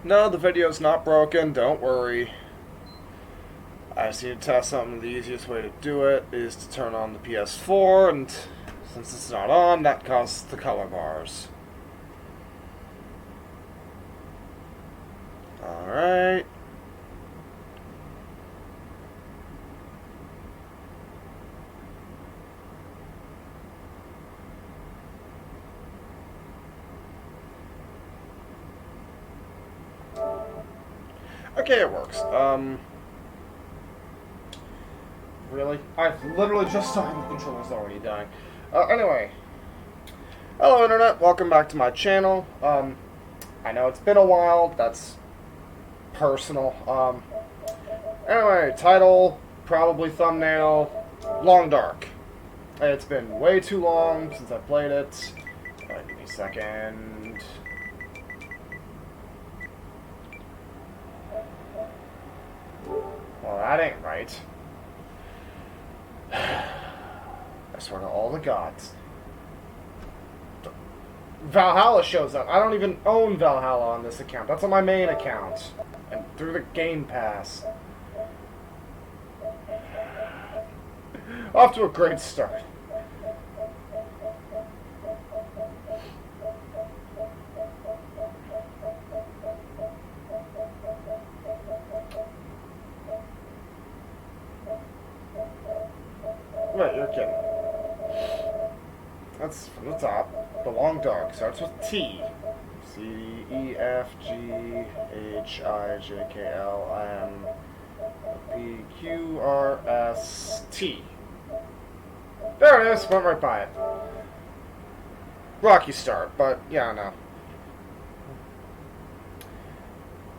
No, the video's not broken, don't worry. I just need to test something. The easiest way to do it is to turn on the PS4, and since it's not on, that causes the color bars. Alright. Okay, it works. Really? I've literally just started, the controller's already dying. Anyway. Hello, Internet. Welcome back to my channel. I know it's been a while. That's personal. Anyway, title, probably thumbnail, Long Dark. It's been way too long since I played it. Give me a second. Well, that ain't right. I swear to all the gods. Valhalla shows up. I don't even own Valhalla on this account. That's on my main account. And through the Game Pass. Off to a great start. Wait, you're kidding. That's from the top. The Long Dark starts with T. C, E, F, G, H, I, J, K, L, M, P, Q, R, S, T. There it is. Went right by it. Rocky start, but yeah, no.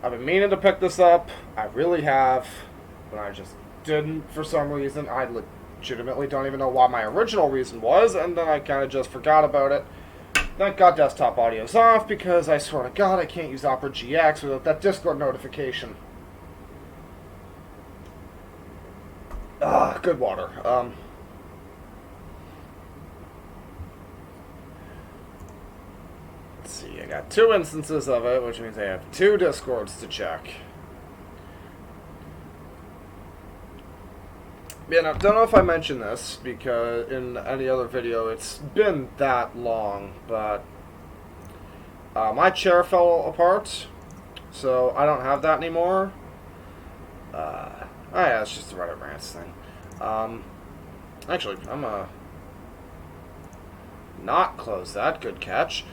I've been meaning to pick this up. I really have. But I just didn't for some reason. I legitimately don't even know what my original reason was, and then I kind of just forgot about it. Thank God desktop audio's off, because I swear to God I can't use Opera GX without that Discord notification. Good water. Let's see, I got 2 instances of it, which means I have 2 Discords to check. Yeah, I don't know if I mentioned this, because in any other video, it's been that long, but my chair fell apart, so I don't have that anymore. Oh yeah, it's just the Reddit rants thing. Actually, I'm gonna not close that. Good catch.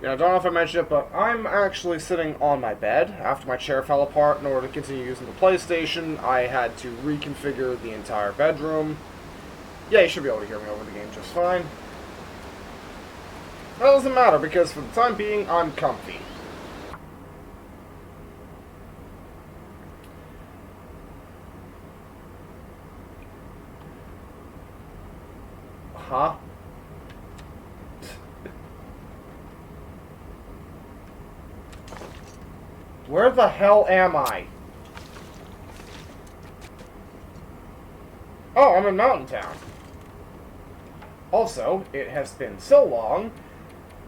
Yeah, I don't know if I mentioned it, but I'm actually sitting on my bed after my chair fell apart. In order to continue using the PlayStation, I had to reconfigure the entire bedroom. Yeah, you should be able to hear me over the game just fine. That doesn't matter, because for the time being, I'm comfy. Huh? Where the hell am I? Oh, I'm in Mountain Town. Also, it has been so long.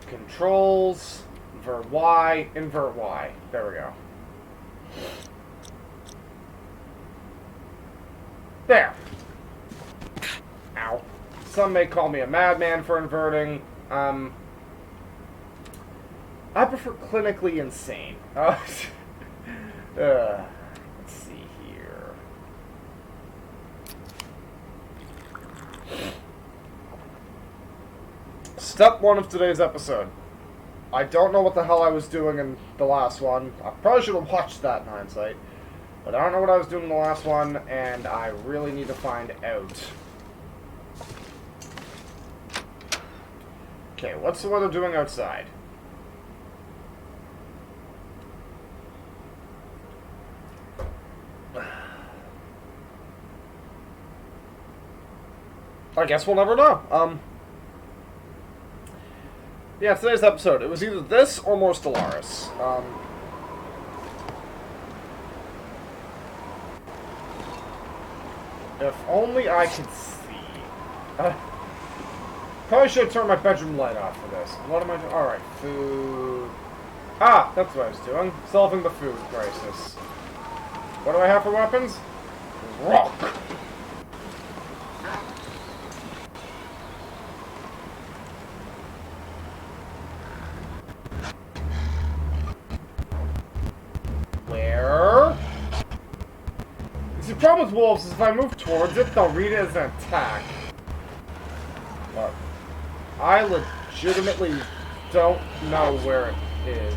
Controls, invert Y, invert Y. There we go. There. Ow. Some may call me a madman for inverting. I prefer clinically insane. Let's see here. Step 1 of today's episode. I don't know what the hell I was doing in the last one. I probably should have watched that in hindsight. But I don't know what I was doing in the last one, and I really need to find out. Okay, what's the weather doing outside? I guess we'll never know. Yeah, today's episode, it was either this or more Stellaris. If only I could see. Probably should have turned my bedroom light off for this. What am I doing? Alright, food. Ah, that's what I was doing. Solving the food crisis. What do I have for weapons? Rock! Where? See, the problem with wolves is if I move towards it, they'll read it as an attack. But I legitimately don't know where it is.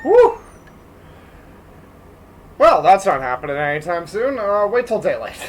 Woo! Well, that's not happening anytime soon. Wait till daylight.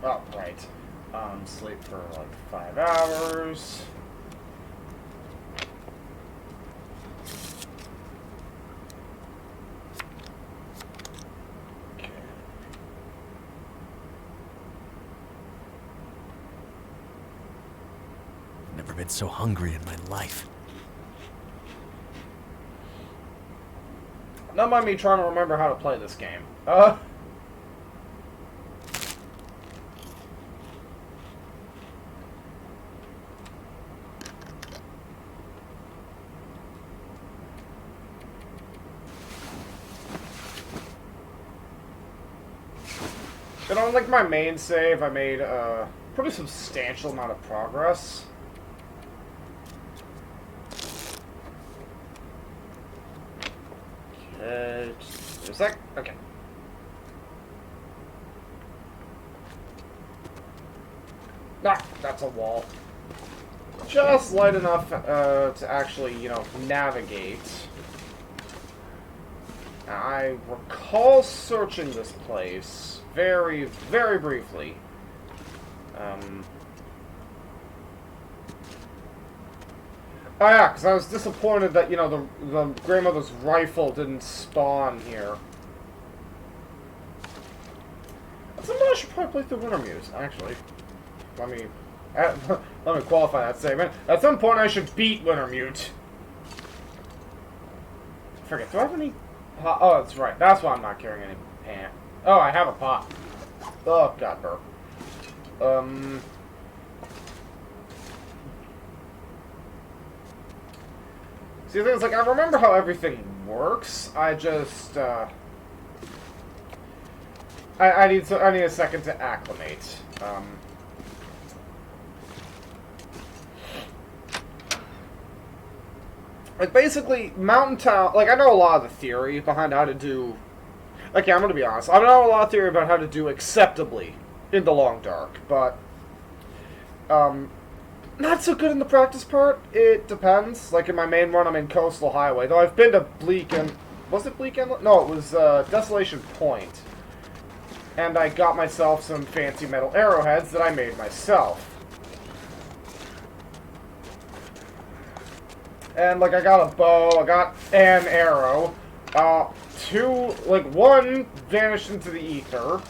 Oh, right. Sleep for like 5 hours. Okay. Never been so hungry in my life. Don't mind me trying to remember how to play this game. And on like my main save, I made a pretty substantial amount of progress. Okay, just a sec. Okay. Ah, that's a wall. Just light enough to actually, you know, navigate. I recall searching this place very, very briefly. Oh yeah, because I was disappointed that, you know, the grandmother's rifle didn't spawn here. At some point I should probably play through Wintermute, actually. Let me qualify that statement. At some point I should beat Wintermute. Forget, do I have any... Oh, that's right. That's why I'm not carrying any pant. Oh, I have a pot. Oh, God, burp. See, the thing is, like, I remember how everything works. I just, I need a second to acclimate. Like, basically, Mountain Town... Like, I know a lot of the theory behind how to do... Like, yeah, I'm gonna be honest. I know a lot of theory about how to do acceptably in the Long Dark, but... not so good in the practice part. It depends. Like, in my main run, I'm in Coastal Highway. Though I've been to Bleak and... Was it Bleak Inlet? No, it was, Desolation Point. And I got myself some fancy metal arrowheads that I made myself. And, like, I got a bow, I got an arrow. One vanished into the ether.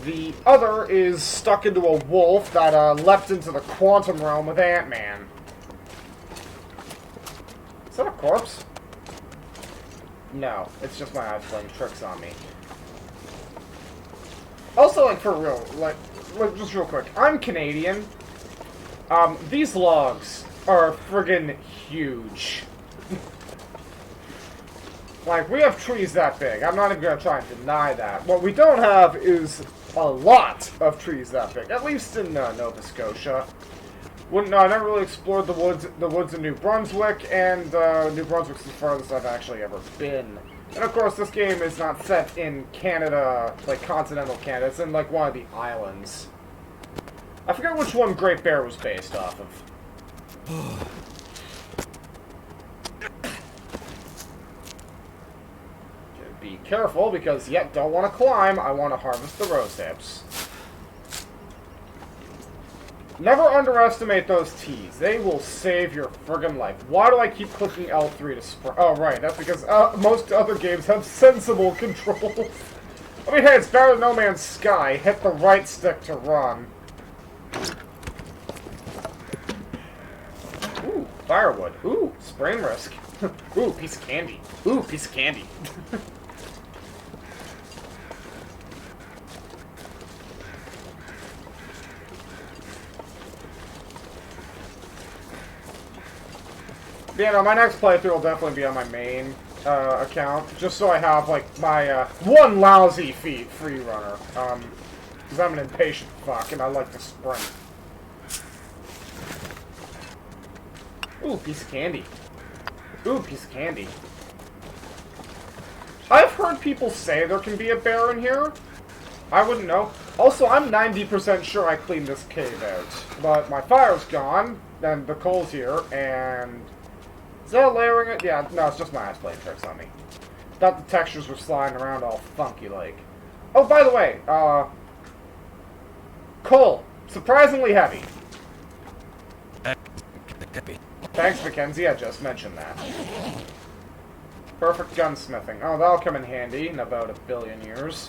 The other is stuck into a wolf that, leapt into the quantum realm with Ant-Man. Is that a corpse? No, it's just my eyes playing tricks on me. Also, like, for real, like, just real quick, I'm Canadian. These logs are friggin' huge. Like, we have trees that big. I'm not even gonna try and deny that. What we don't have is a lot of trees that big. At least in Nova Scotia. I never really explored the woods in New Brunswick, and New Brunswick's the farthest I've actually ever been. And of course, this game is not set in Canada, like continental Canada. It's in like one of the islands. I forget which one Great Bear was based off of. Be careful, because, yep, don't want to climb. I want to harvest the rose hips. Never underestimate those T's. They will save your friggin' life. Why do I keep clicking L3 to sprint? Oh, right. That's because most other games have sensible controls. I mean, hey, it's better than No Man's Sky. Hit the right stick to run. Ooh, firewood. Ooh, sprain risk. Ooh, piece of candy. Ooh, piece of candy. Yeah, no, my next playthrough will definitely be on my main account, just so I have, like, my one lousy feat free runner. Because I'm an impatient fuck, and I like to sprint. Ooh, piece of candy. Ooh, piece of candy. I've heard people say there can be a bear in here. I wouldn't know. Also, I'm 90% sure I cleaned this cave out. But my fire's gone, and the coal's here, and... Is that layering it? Yeah, no, it's just my eyes playing tricks on me. Thought the textures were sliding around all funky-like. Oh, by the way, coal. Surprisingly heavy. Thanks, Mackenzie, I just mentioned that. Perfect gunsmithing. Oh, that'll come in handy in about 1 billion years.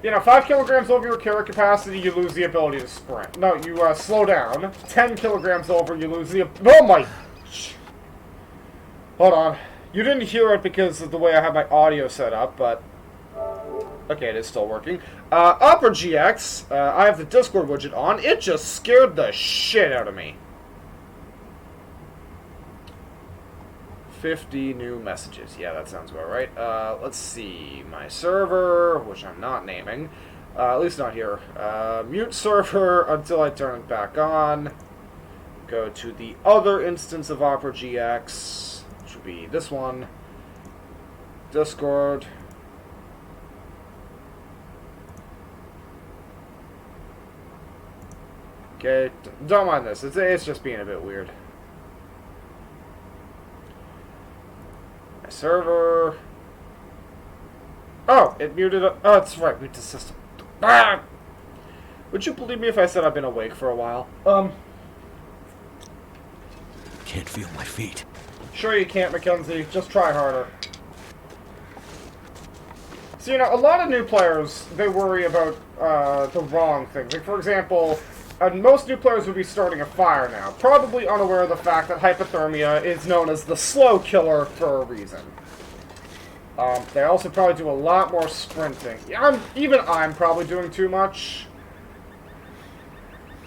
You know, 5 kilograms over your carry capacity, you lose the ability to sprint. No, you slow down. 10 kilograms over, you lose the... Oh my... Hold on. You didn't hear it because of the way I have my audio set up, but... Okay, it is still working. Opera GX, I have the Discord widget on. It just scared the shit out of me. 50 new messages. Yeah, that sounds about right. Let's see. My server, which I'm not naming. At least not here. Mute server until I turn it back on. Go to the other instance of Opera GX, which would be this one. Discord. Okay, don't mind this. It's just being a bit weird. My server. Oh, it muted up. Oh, that's right. Mute the system. Ah! Would you believe me if I said I've been awake for a while? Can't feel my feet. Sure you can't, Mackenzie. Just try harder. So, you know, a lot of new players, they worry about the wrong things. Like, for example, most new players would be starting a fire now, probably unaware of the fact that hypothermia is known as the slow killer for a reason. They also probably do a lot more sprinting. Yeah, even I'm probably doing too much.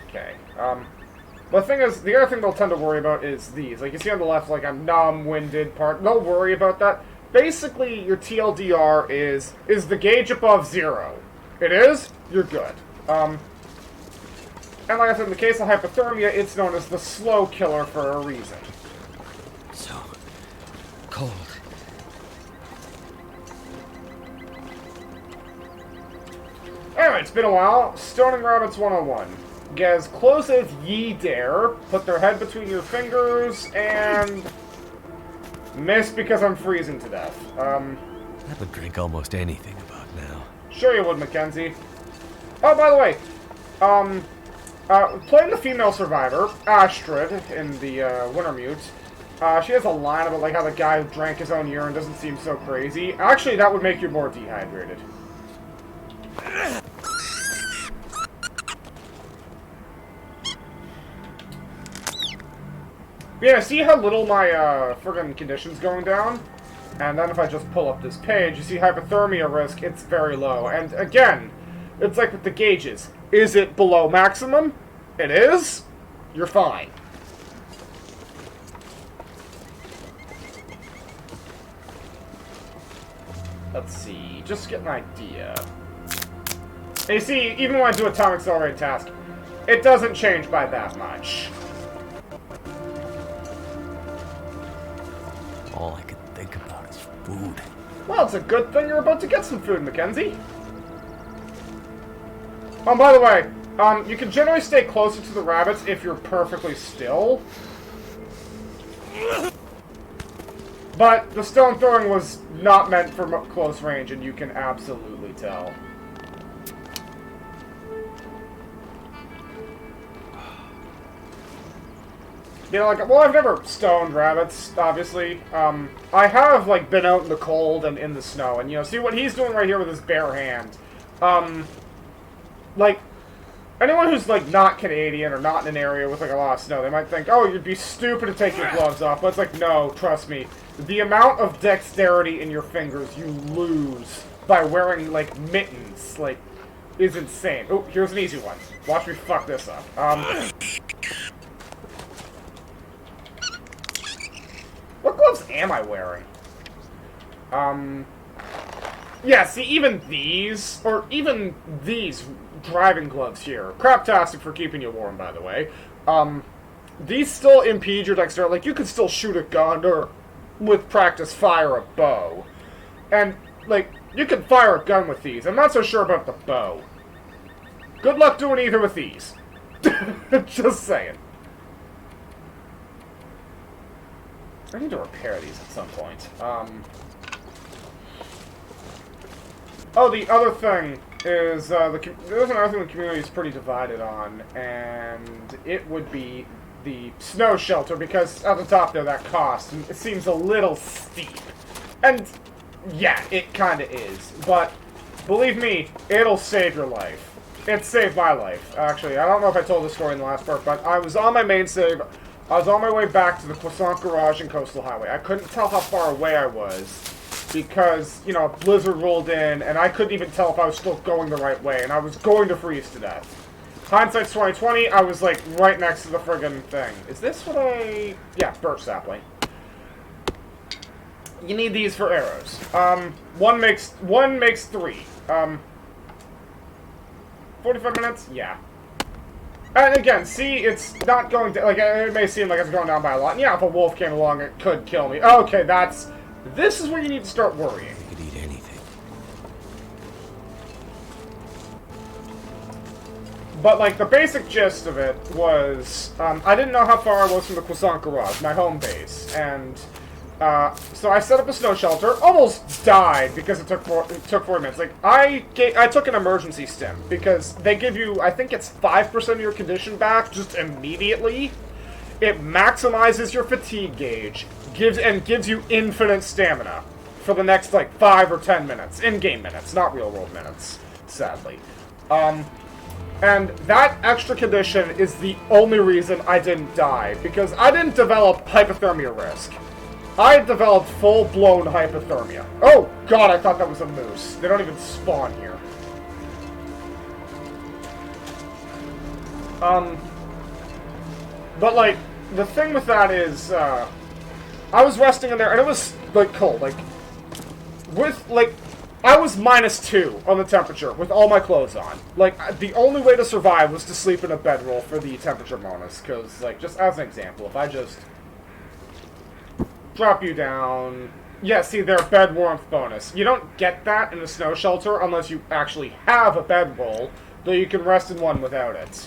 Okay. The thing is, the other thing they'll tend to worry about is these. Like, you see on the left, like, a numb-winded part. They'll worry about that. Basically, your TLDR is the gauge above 0? It is? You're good. And like I said, in the case of hypothermia, it's known as the slow killer for a reason. So cold. Anyway, it's been a while. Stoning Rabbits 101. Get as close as ye dare. Put their head between your fingers, and... miss because I'm freezing to death. I would drink almost anything about now. Sure you would, Mackenzie. Oh, by the way, playing the female survivor, Astrid, in the Wintermute, she has a line about like how the guy who drank his own urine doesn't seem so crazy. Actually, that would make you more dehydrated. Yeah, see how little my friggin' condition's going down? And then if I just pull up this page, you see hypothermia risk, it's very low. And again, it's like with the gauges. Is it below maximum? It is? You're fine. Let's see, just to get an idea. And you see, even when I do a time accelerated task, it doesn't change by that much. All I can think about is food. Well, it's a good thing you're about to get some food, Mackenzie. Oh, by the way, you can generally stay closer to the rabbits if you're perfectly still. But the stone throwing was not meant for close range, and you can absolutely tell. You know, like, well, I've never stoned rabbits, obviously. I have, like, been out in the cold and in the snow, and, you know, see what he's doing right here with his bare hand. Like, anyone who's, like, not Canadian or not in an area with, like, a lot of snow, they might think, oh, you'd be stupid to take your gloves off, but it's like, no, trust me. The amount of dexterity in your fingers you lose by wearing, like, mittens, like, is insane. Oh, here's an easy one. Watch me fuck this up. What gloves am I wearing? Yeah, see, even these driving gloves here, craptastic for keeping you warm, by the way, these still impede your dexterity. Like, you could still shoot a gun, or, with practice, fire a bow. And, like, you can fire a gun with these. I'm not so sure about the bow. Good luck doing either with these. Just saying. I need to repair these at some point. Oh, the other thing is, there's another thing the community is pretty divided on, and it would be the snow shelter, because at the top there, that cost, it seems a little steep. And, yeah, it kinda is. But, believe me, it'll save your life. It saved my life, actually. I don't know if I told this story in the last part, but I was on my main save. I was on my way back to the Croissant Garage and Coastal Highway. I couldn't tell how far away I was because, you know, a blizzard rolled in, and I couldn't even tell if I was still going the right way, and I was going to freeze to death. Hindsight's 2020, I was, like, right next to the friggin' thing. Is this what I... Yeah, birch sapling. You need these for arrows. One makes 3. 45 minutes? Yeah. And again, see, it's not going to, like, it may seem like it's going down by a lot. And yeah, if a wolf came along, it could kill me. Okay, this is where you need to start worrying. You could eat anything. But, like, the basic gist of it was, I didn't know how far I was from the Croissant Garage, my home base, and, so I set up a snow shelter, almost died because it took 4 minutes. Like, I took an emergency stim, because they give you, I think it's 5% of your condition back just immediately. It maximizes your fatigue gauge, gives you infinite stamina for the next, like, 5 or 10 minutes. In-game minutes, not real-world minutes, sadly. And that extra condition is the only reason I didn't die, because I didn't develop hypothermia risk. I developed full-blown hypothermia. Oh, God, I thought that was a moose. They don't even spawn here. But, like, the thing with that is, I was resting in there, and it was, like, cold. Like, I was -2 on the temperature with all my clothes on. Like, the only way to survive was to sleep in a bedroll for the temperature bonus, because, like, just as an example, if I just drop you down... Yeah, see, their bed warmth bonus. You don't get that in a snow shelter unless you actually have a bedroll, though you can rest in one without it.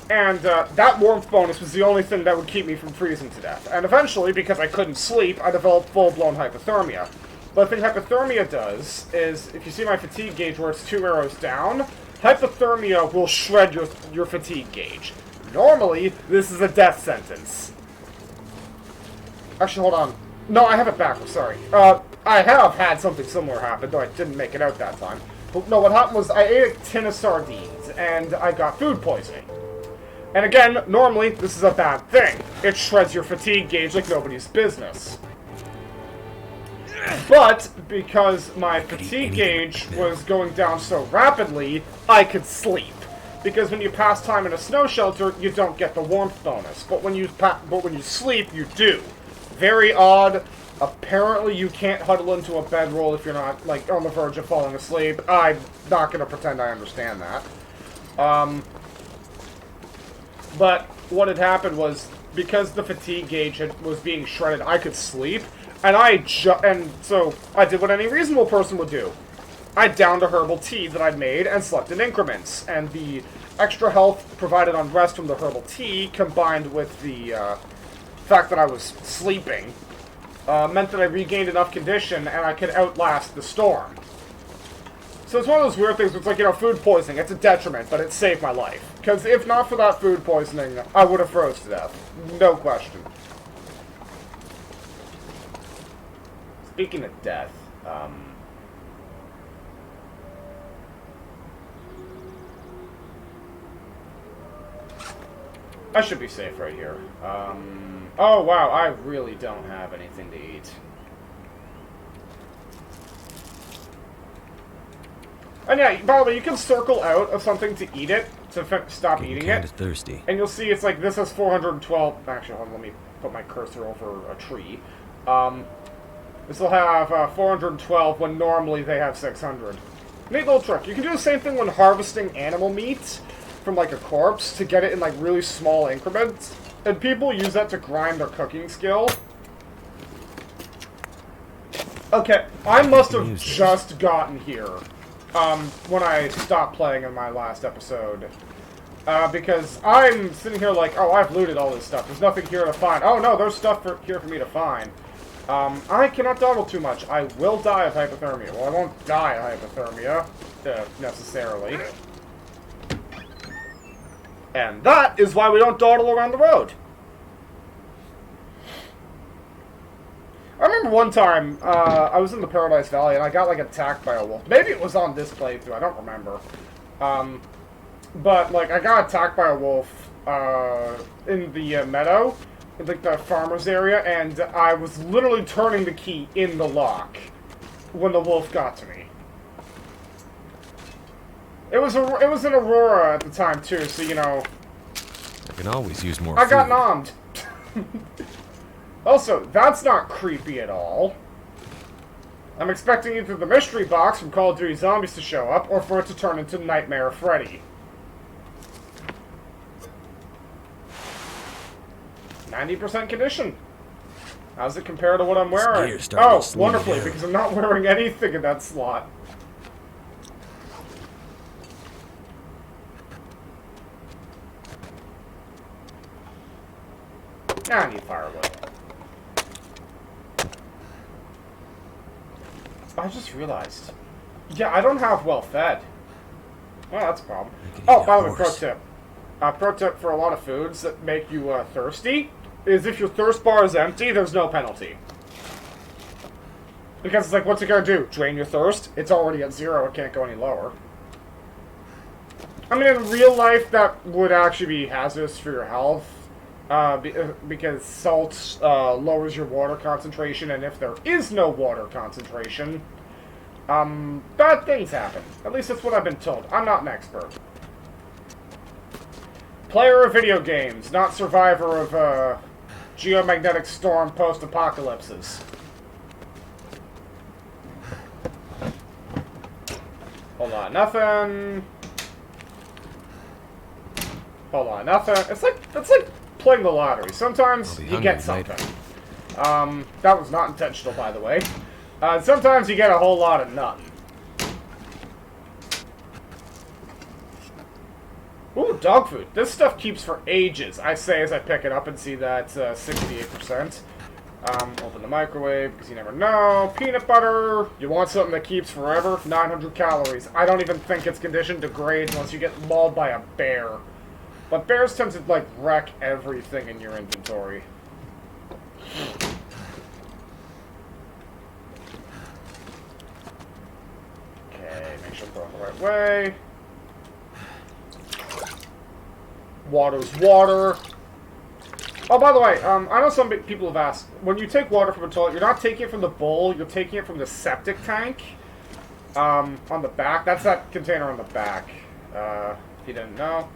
That warmth bonus was the only thing that would keep me from freezing to death. And eventually, because I couldn't sleep, I developed full-blown hypothermia. But the thing hypothermia does is, if you see my fatigue gauge where it's 2 arrows down, hypothermia will shred your fatigue gauge. Normally, this is a death sentence. Actually, hold on. No, I have it backwards, sorry. I have had something similar happen, though I didn't make it out that time. But no, what happened was I ate a tin of sardines, and I got food poisoning. And again, normally, this is a bad thing. It shreds your fatigue gauge like nobody's business. But, because my fatigue gauge was going down so rapidly, I could sleep. Because when you pass time in a snow shelter, you don't get the warmth bonus. But when you sleep, you do. Very odd. Apparently, you can't huddle into a bedroll if you're not, like, on the verge of falling asleep. I'm not going to pretend I understand that. But what had happened was, because the fatigue gauge was being shredded, I could sleep, and so I did what any reasonable person would do. I downed a herbal tea that I'd made and slept in increments, and the extra health provided on rest from the herbal tea, combined with the fact that I was sleeping, meant that I regained enough condition and I could outlast the storm. So it's one of those weird things where it's like, you know, food poisoning, it's a detriment, but it saved my life. Because if not for that food poisoning, I would have froze to death. No question. Speaking of death, I should be safe right here. Oh wow, I really don't have anything to eat. And yeah, by the way, you can circle out of something to eat it, to stop eating it. Thirsty. And you'll see it's like, this has 412... Actually, hold on, let me put my cursor over a tree. This will have 412 when normally they have 600. Neat little trick. You can do the same thing when harvesting animal meat from like a corpse to get it in like really small increments. And people use that to grind their cooking skill. Okay, I must have just gotten here. When I stopped playing in my last episode. Because I'm sitting here like, oh, I've looted all this stuff. There's nothing here to find. Oh, no, there's stuff here for me to find. I cannot dawdle too much. I will die of hypothermia. Well, I won't die of hypothermia, necessarily. And that is why we don't dawdle around the road. I remember one time, I was in the Paradise Valley, and I got, like, attacked by a wolf. Maybe it was on this playthrough, I don't remember. But, like, I got attacked by a wolf, in the meadow, in, like, the farmer's area, and I was literally turning the key in the lock when the wolf got to me. It was in Aurora at the time, too, so, you know... I can always use more I food. got nommed. Also, that's not creepy at all. I'm expecting either the mystery box from Call of Duty Zombies to show up, or for it to turn into Nightmare Freddy. 90% condition. How's it compare to what I'm wearing? Oh, wonderfully, because I'm not wearing anything in that slot. I need firewood. I just realized. Yeah, I don't have well fed. Well, that's a problem. Oh, by the way, pro tip. Pro tip for a lot of foods that make you thirsty is if your thirst bar is empty, there's no penalty. Because it's like, what's it gonna do? Drain your thirst? It's already at 0, it can't go any lower. I mean, in real life, that would actually be hazardous for your health. Because salt lowers your water concentration, and if there is no water concentration, bad things happen. At least that's what I've been told. I'm not an expert. Player of video games, not survivor of geomagnetic storm post-apocalypses. Hold on, nothing. Hold on, nothing. It's like playing the lottery. Sometimes you get something. That was not intentional, by the way. Sometimes you get a whole lot of nothing. Ooh, dog food. This stuff keeps for ages, I say as I pick it up and see that 68%. Open the microwave, because you never know. Peanut butter. You want something that keeps forever? 900 calories. I don't even think it's conditioned to grade unless you get mauled by a bear. But bears tend to, like, wreck everything in your inventory. Okay, make sure I'm going the right way. Water's water. Oh, by the way, I know some people have asked, when you take water from a toilet, you're not taking it from the bowl, you're taking it from the septic tank. On the back. That's that container on the back. If you didn't know.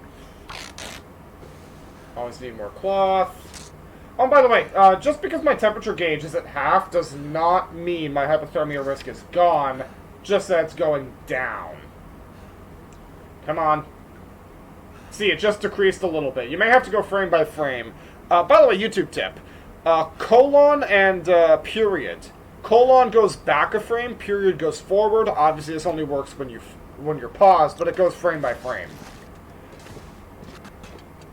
Always need more cloth. Oh, by the way, just because my temperature gauge is at half does not mean my hypothermia risk is gone, just that it's going down. Come on. See, it just decreased a little bit. You may have to go frame by frame. By the way, YouTube tip. Colon and period. Colon goes back a frame, period goes forward. Obviously, this only works when you're paused, but it goes frame by frame.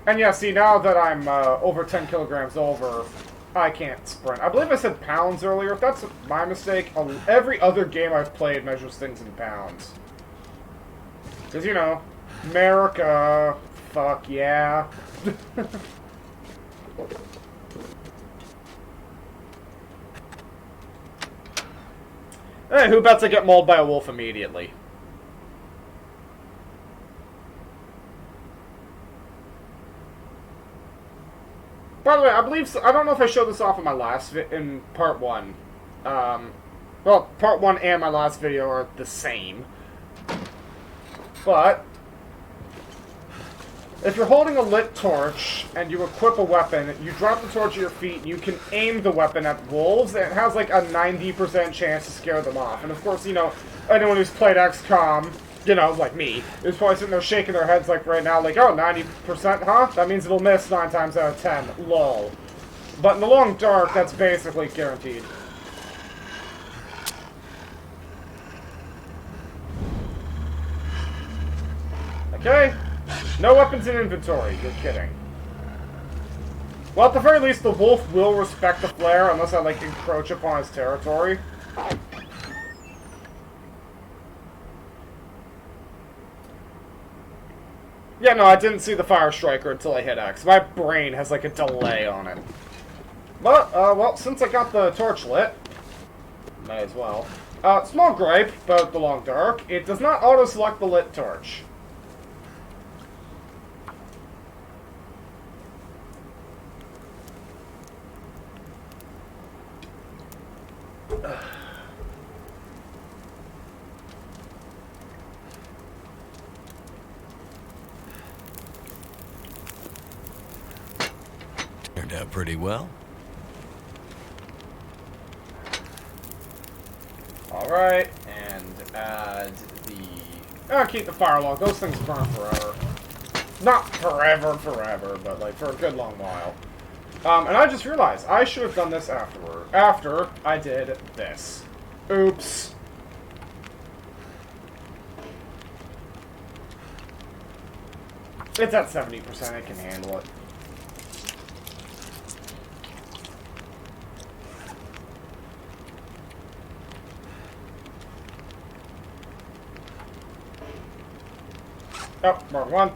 And yeah, see, now that I'm over 10 kilograms over, I can't sprint. I believe I said pounds earlier. If that's my mistake, every other game I've played measures things in pounds. Because, you know, America, fuck yeah. Hey, who bets I get mauled by a wolf immediately? By the way, I believe I don't know if I showed this off in my last in part one. Well, part one and my last video are the same. But if you're holding a lit torch and you equip a weapon, you drop the torch at your feet and you can aim the weapon at wolves, and it has like a 90% chance to scare them off. And of course, you know, anyone who's played XCOM, you know, like me, is probably sitting there shaking their heads like right now, like, oh, 90%, huh? That means it'll miss 9 times out of 10. Lol. But in the long dark, that's basically guaranteed. Okay? No weapons in inventory. You're kidding. Well, at the very least, the wolf will respect the flare unless I, like, encroach upon his territory. Yeah, no, I didn't see the fire striker until I hit X. My brain has, like, a delay on it. But, well, since I got the torch lit, may as well. Small gripe about the long dark. It does not auto-select the lit torch. Turned out pretty well. Alright, and add the... keep the fire log. Those things burn forever. Not forever, but like for a good long while. And I just realized I should have done this afterward. After I did this. Oops. It's at 70%, I can handle it. Oh, wrong one.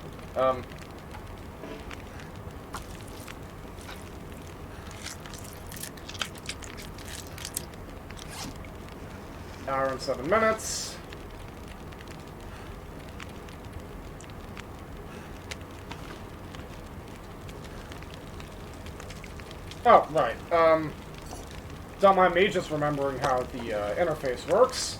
Hour and 7 minutes. Oh, right. Don't mind me just remembering how the interface works.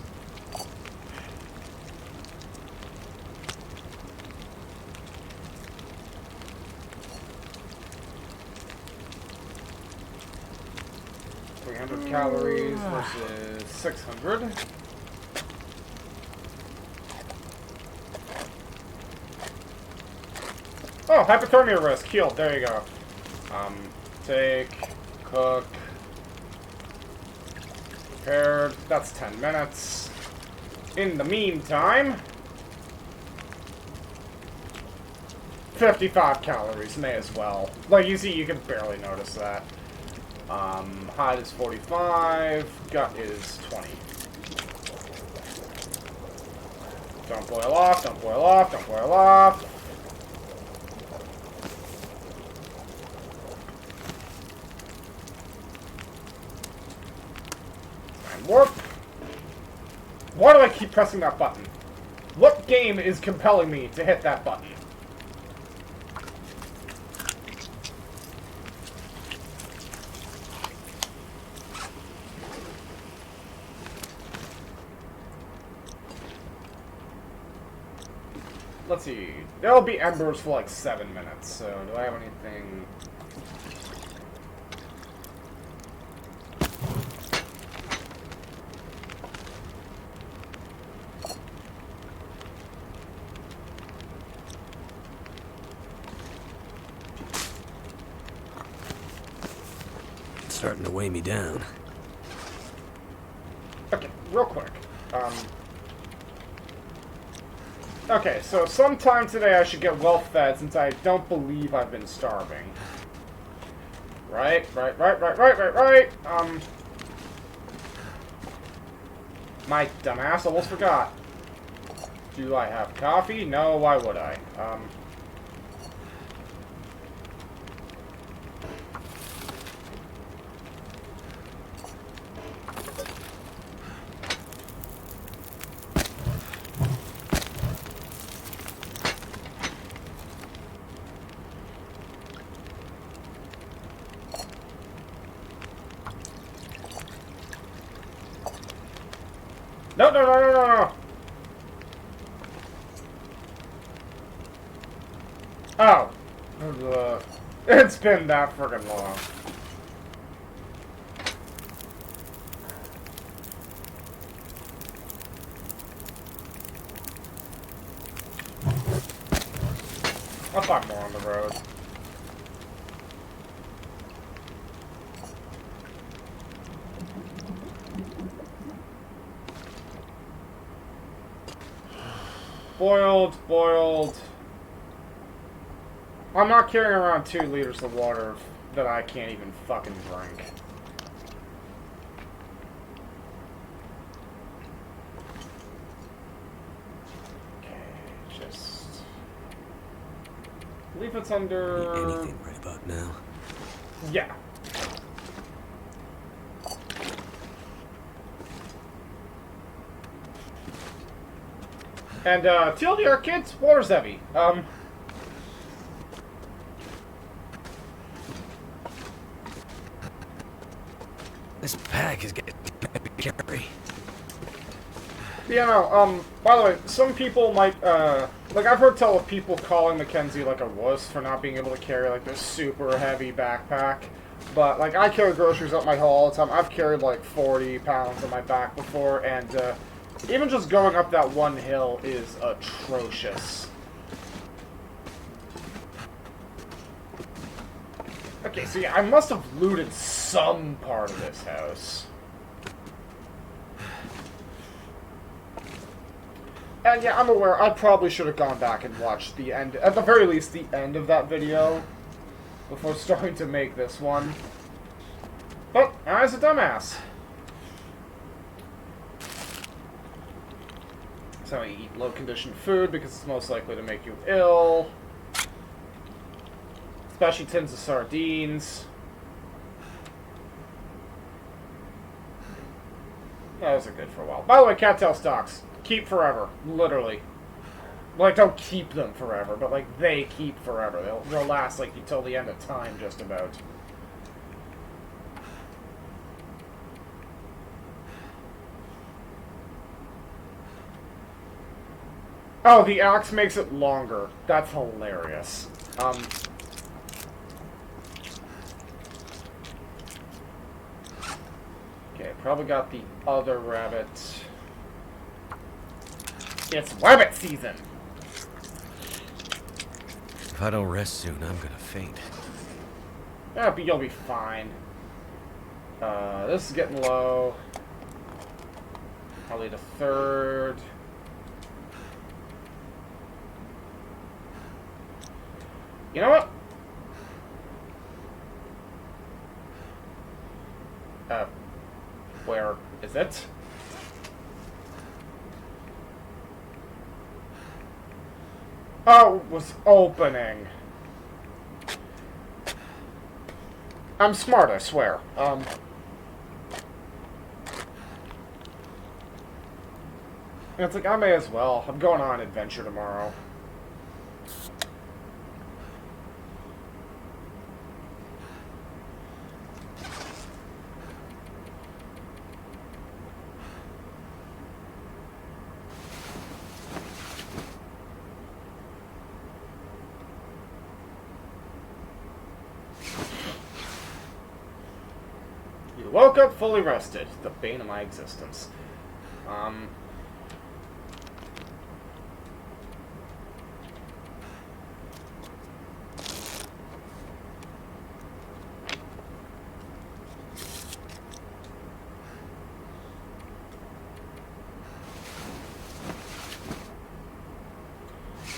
Calories versus 600. Oh, hypothermia risk. Healed. There you go. Take, cook, prepared. That's 10 minutes. In the meantime, 55 calories. May as well. Like, you see, you can barely notice that. Hide is 45, gut is 20. Don't boil off, don't boil off, don't boil off. And warp. Why do I keep pressing that button? What game is compelling me to hit that button? Let's see. There'll be embers for like 7 minutes, so do I have anything? It's starting to weigh me down. Okay, real quick. Okay, so sometime today I should get well fed since I don't believe I've been starving. Right. My dumbass almost forgot. Do I have coffee? No, why would I? No. Oh. It's been that friggin' long. I'll find more on the road. Boiled. I'm not carrying around 2 liters of water that I can't even fucking drink. Okay, just... I believe it's under... Anything right about now? Yeah. And, TLDR kids, water's heavy. This pack is getting heavy to carry. Yeah, no, by the way, some people might, like, I've heard tell of people calling Mackenzie, like, a wuss for not being able to carry, like, this super heavy backpack. But, like, I carry groceries up my hill all the time. I've carried, like, 40 pounds on my back before, and, even just going up that one hill is atrocious. Okay, so yeah, I must have looted some part of this house. And yeah, I'm aware, I probably should have gone back and watched the end, at the very least, the end of that video, before starting to make this one. But, I was a dumbass. So you eat low-conditioned food because it's most likely to make you ill. Especially tins of sardines. Yeah, those are good for a while. By the way, cattail stocks. Keep forever. Literally. Like, don't keep them forever, but, like, they keep forever. They'll last, like, until the end of time, just about. Oh, the axe makes it longer. That's hilarious. Okay, probably got the other rabbit. It's rabbit season! If I don't rest soon, I'm gonna faint. Yeah, but you'll be fine. This is getting low. I'll need a third. You know what? Where is it? Oh, it was opening. I'm smart, I swear. It's like, I may as well. I'm going on an adventure tomorrow. You woke up fully rested. The bane of my existence.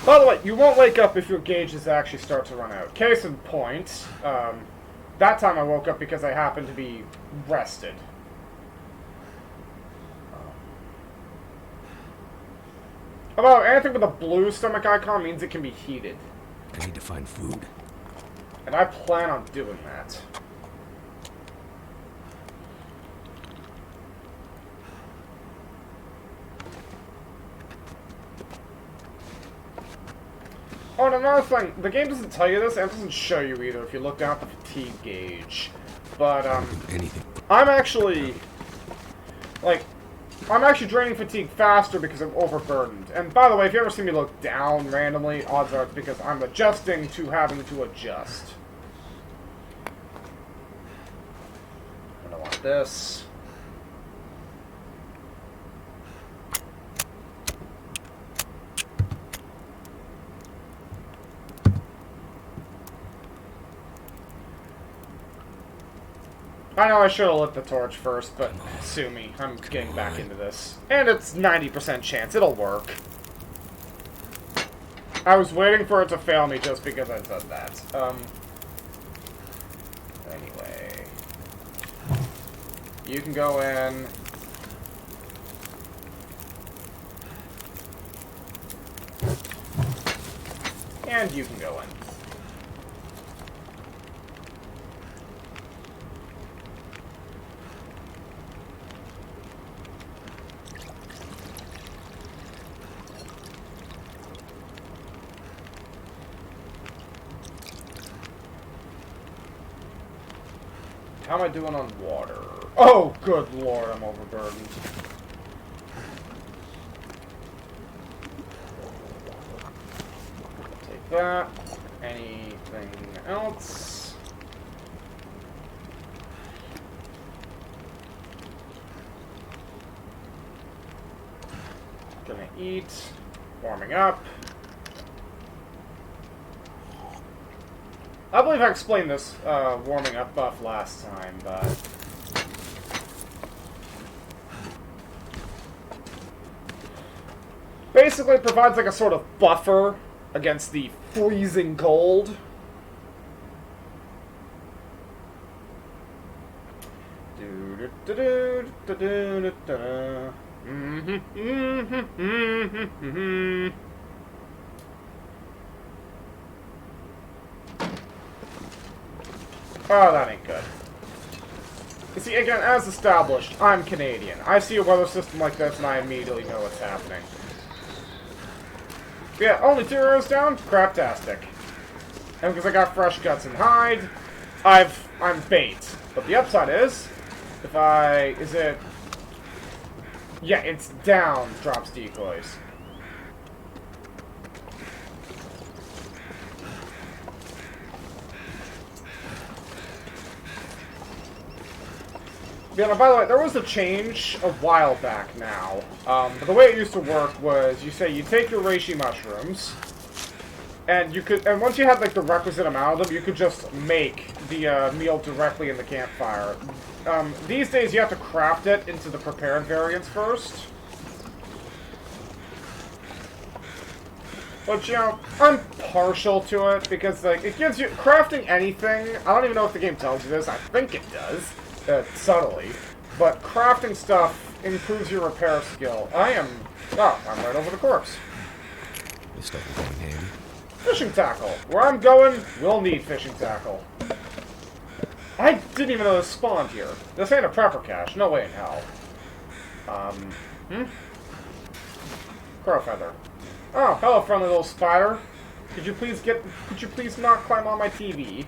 By the way, you won't wake up if your gauges actually start to run out. Case in point, That time I woke up because I happened to be rested. Although, anything with a blue stomach icon means it can be heated. I need to find food. And I plan on doing that. Oh, and another thing, the game doesn't tell you this, and it doesn't show you either if you look down at the fatigue gauge. But, Anything. I'm actually draining fatigue faster because I'm overburdened. And by the way, if you ever see me look down randomly, odds are it's because I'm adjusting to having to adjust. I don't want this. I know I should have lit the torch first, but sue me. I'm getting back into this. And it's 90% chance it'll work. I was waiting for it to fail me just because I said that. Anyway. You can go in. And you can go in. How am I doing on water? Oh, good lord, I'm overburdened. Take that. Anything else? Gonna eat. Warming up. I believe I explained this warming up buff last time, but... basically it provides like a sort of buffer against the freezing cold. Oh, that ain't good. You see, again, as established, I'm Canadian. I see a weather system like this and I immediately know what's happening. Yeah, only 2 arrows down? Craptastic. And because I got fresh guts and hide, I'm bait. But the upside is, if I... is it... yeah, it's down, drops decoys. Yeah, by the way, there was a change a while back now. But the way it used to work was, you take your reishi mushrooms, and and once you had like the requisite amount of them, you could just make the meal directly in the campfire. These days, you have to craft it into the prepared variants first. But, you know, I'm partial to it, because, like, it gives you... crafting anything, I don't even know if the game tells you this, I think it does. Subtly, but crafting stuff improves your repair skill. I'm right over the corpse. This stuff will come in handy. Fishing tackle. Where I'm going, we'll need fishing tackle. I didn't even know this spawned here. This ain't a prepper cache. No way in hell. Crow feather. Oh, hello, friendly little spider. Could you please not climb on my TV?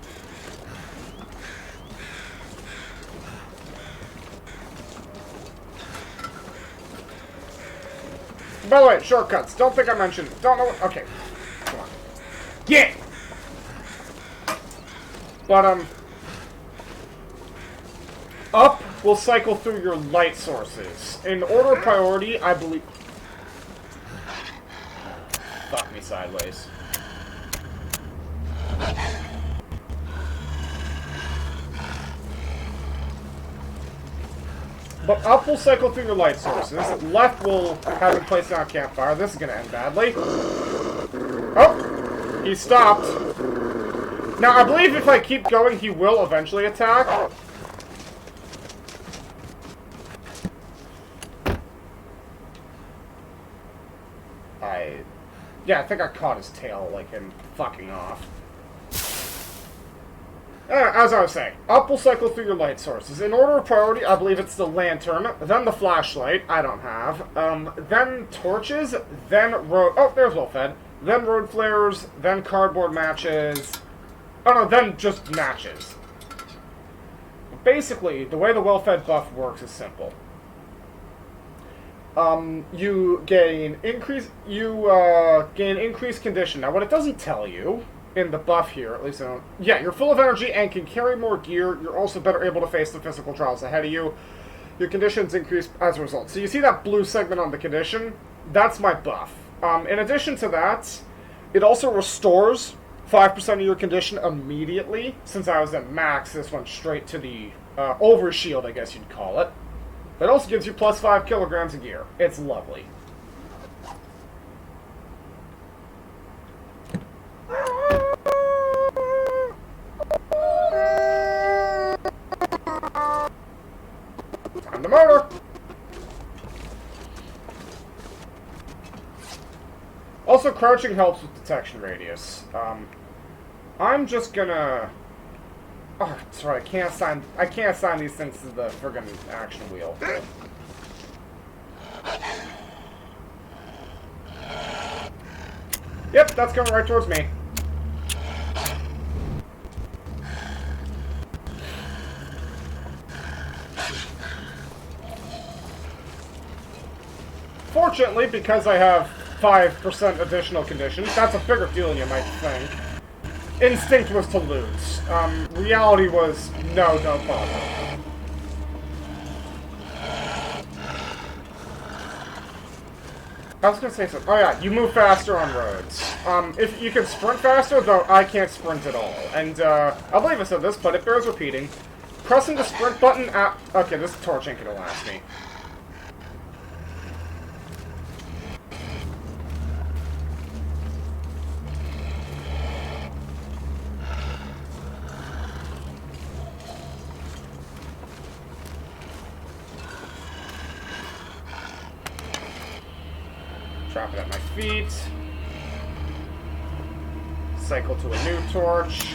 By the way, shortcuts. Don't think I mentioned. Don't know. Okay. Come on. Yeah! But, up will cycle through your light sources. In order of priority, I believe... fuck me sideways. But up will cycle through your light sources. Left will have it placed on a campfire. This is going to end badly. Oh! He stopped. Now, I believe if I keep going, he will eventually attack. Yeah, I think I caught his tail, like him fucking off. As I was saying, up will cycle through your light sources. In order of priority, I believe it's the lantern, then the flashlight, I don't have, then torches, then road... Oh, there's well-fed. Then road flares, then cardboard matches... Oh no, then just matches. Basically, the way the well-fed buff works is simple. You gain increased condition. Now, what it doesn't tell you in the buff here, at least I don't... Yeah, you're full of energy and can carry more gear. You're also better able to face the physical trials ahead of you. Your conditions increase as a result. So you see that blue segment on the condition? That's my buff. In addition to that, it also restores 5% of your condition immediately. Since I was at max, this went straight to the overshield, I guess you'd call it. It also gives you plus 5 kilograms of gear. It's lovely. Time to motor! Also, crouching helps with detection radius. I'm just gonna... Oh, that's right, I can't assign these things to the friggin' action wheel. Yep, that's coming right towards me. Fortunately, because I have 5% additional conditions, that's a bigger deal than you might think. Instinct was to lose. Reality was, no, don't bother. I was gonna say something. Oh yeah, you move faster on roads. If you can sprint faster, though I can't sprint at all. And, I believe I said this, but it bears repeating. Pressing the sprint button at... Okay, this torch ain't gonna last me. Drop it at my feet. Cycle to a new torch.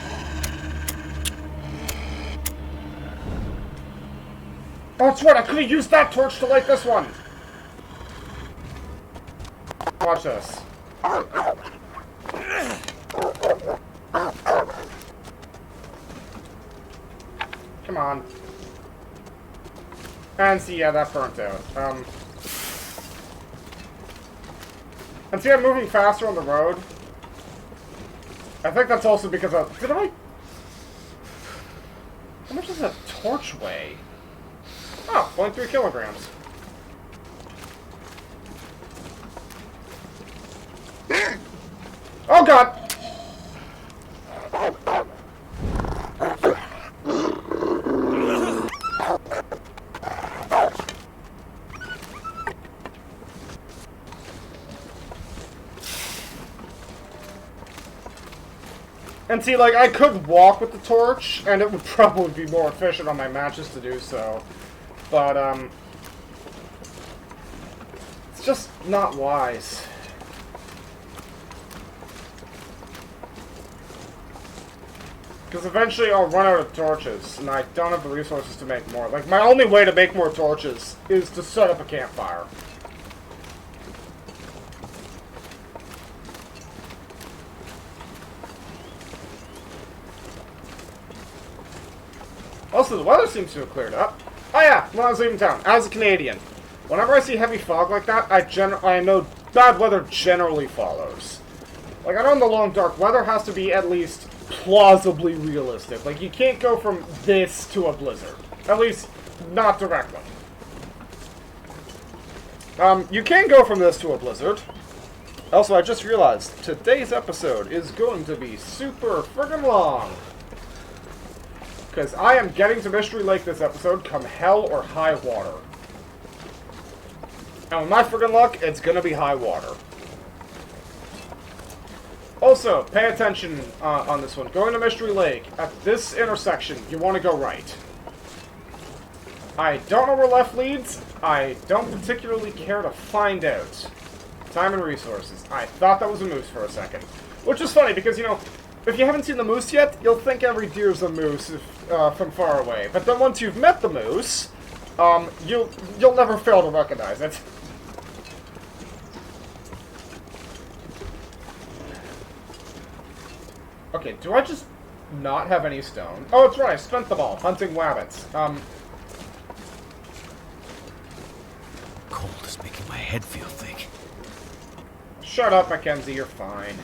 Oh, that's right, I could have used that torch to light this one! Watch this. Come on. And see, yeah, that burnt out. And see, I'm moving faster on the road. I think that's also because of... Did I... How much does a torch weigh? Oh, 0.3 kilograms. Oh, God! And see, like, I could walk with the torch, and it would probably be more efficient on my matches to do so. But, it's just not wise. Because eventually I'll run out of torches, and I don't have the resources to make more. Like, my only way to make more torches is to set up a campfire. Also, the weather seems to have cleared up. Oh yeah, when I was leaving town, as a Canadian, whenever I see heavy fog like that, I know bad weather generally follows. Like, I know in the long dark, weather has to be at least plausibly realistic. Like, you can't go from this to a blizzard. At least, not directly. You can go from this to a blizzard. Also, I just realized, today's episode is going to be super friggin' long. Because I am getting to Mystery Lake this episode, come hell or high water. And with my friggin' luck, it's gonna be high water. Also, pay attention on this one. Going to Mystery Lake, at this intersection, you want to go right. I don't know where left leads. I don't particularly care to find out. Time and resources. I thought that was a moose for a second. Which is funny, because, you know, if you haven't seen the moose yet, you'll think every deer's a moose from far away. But then once you've met the moose, you'll never fail to recognize it. Okay, do I just not have any stone? Oh, that's right, I spent them all hunting wabbits. Cold is making my head feel thick. Shut up, Mackenzie, you're fine.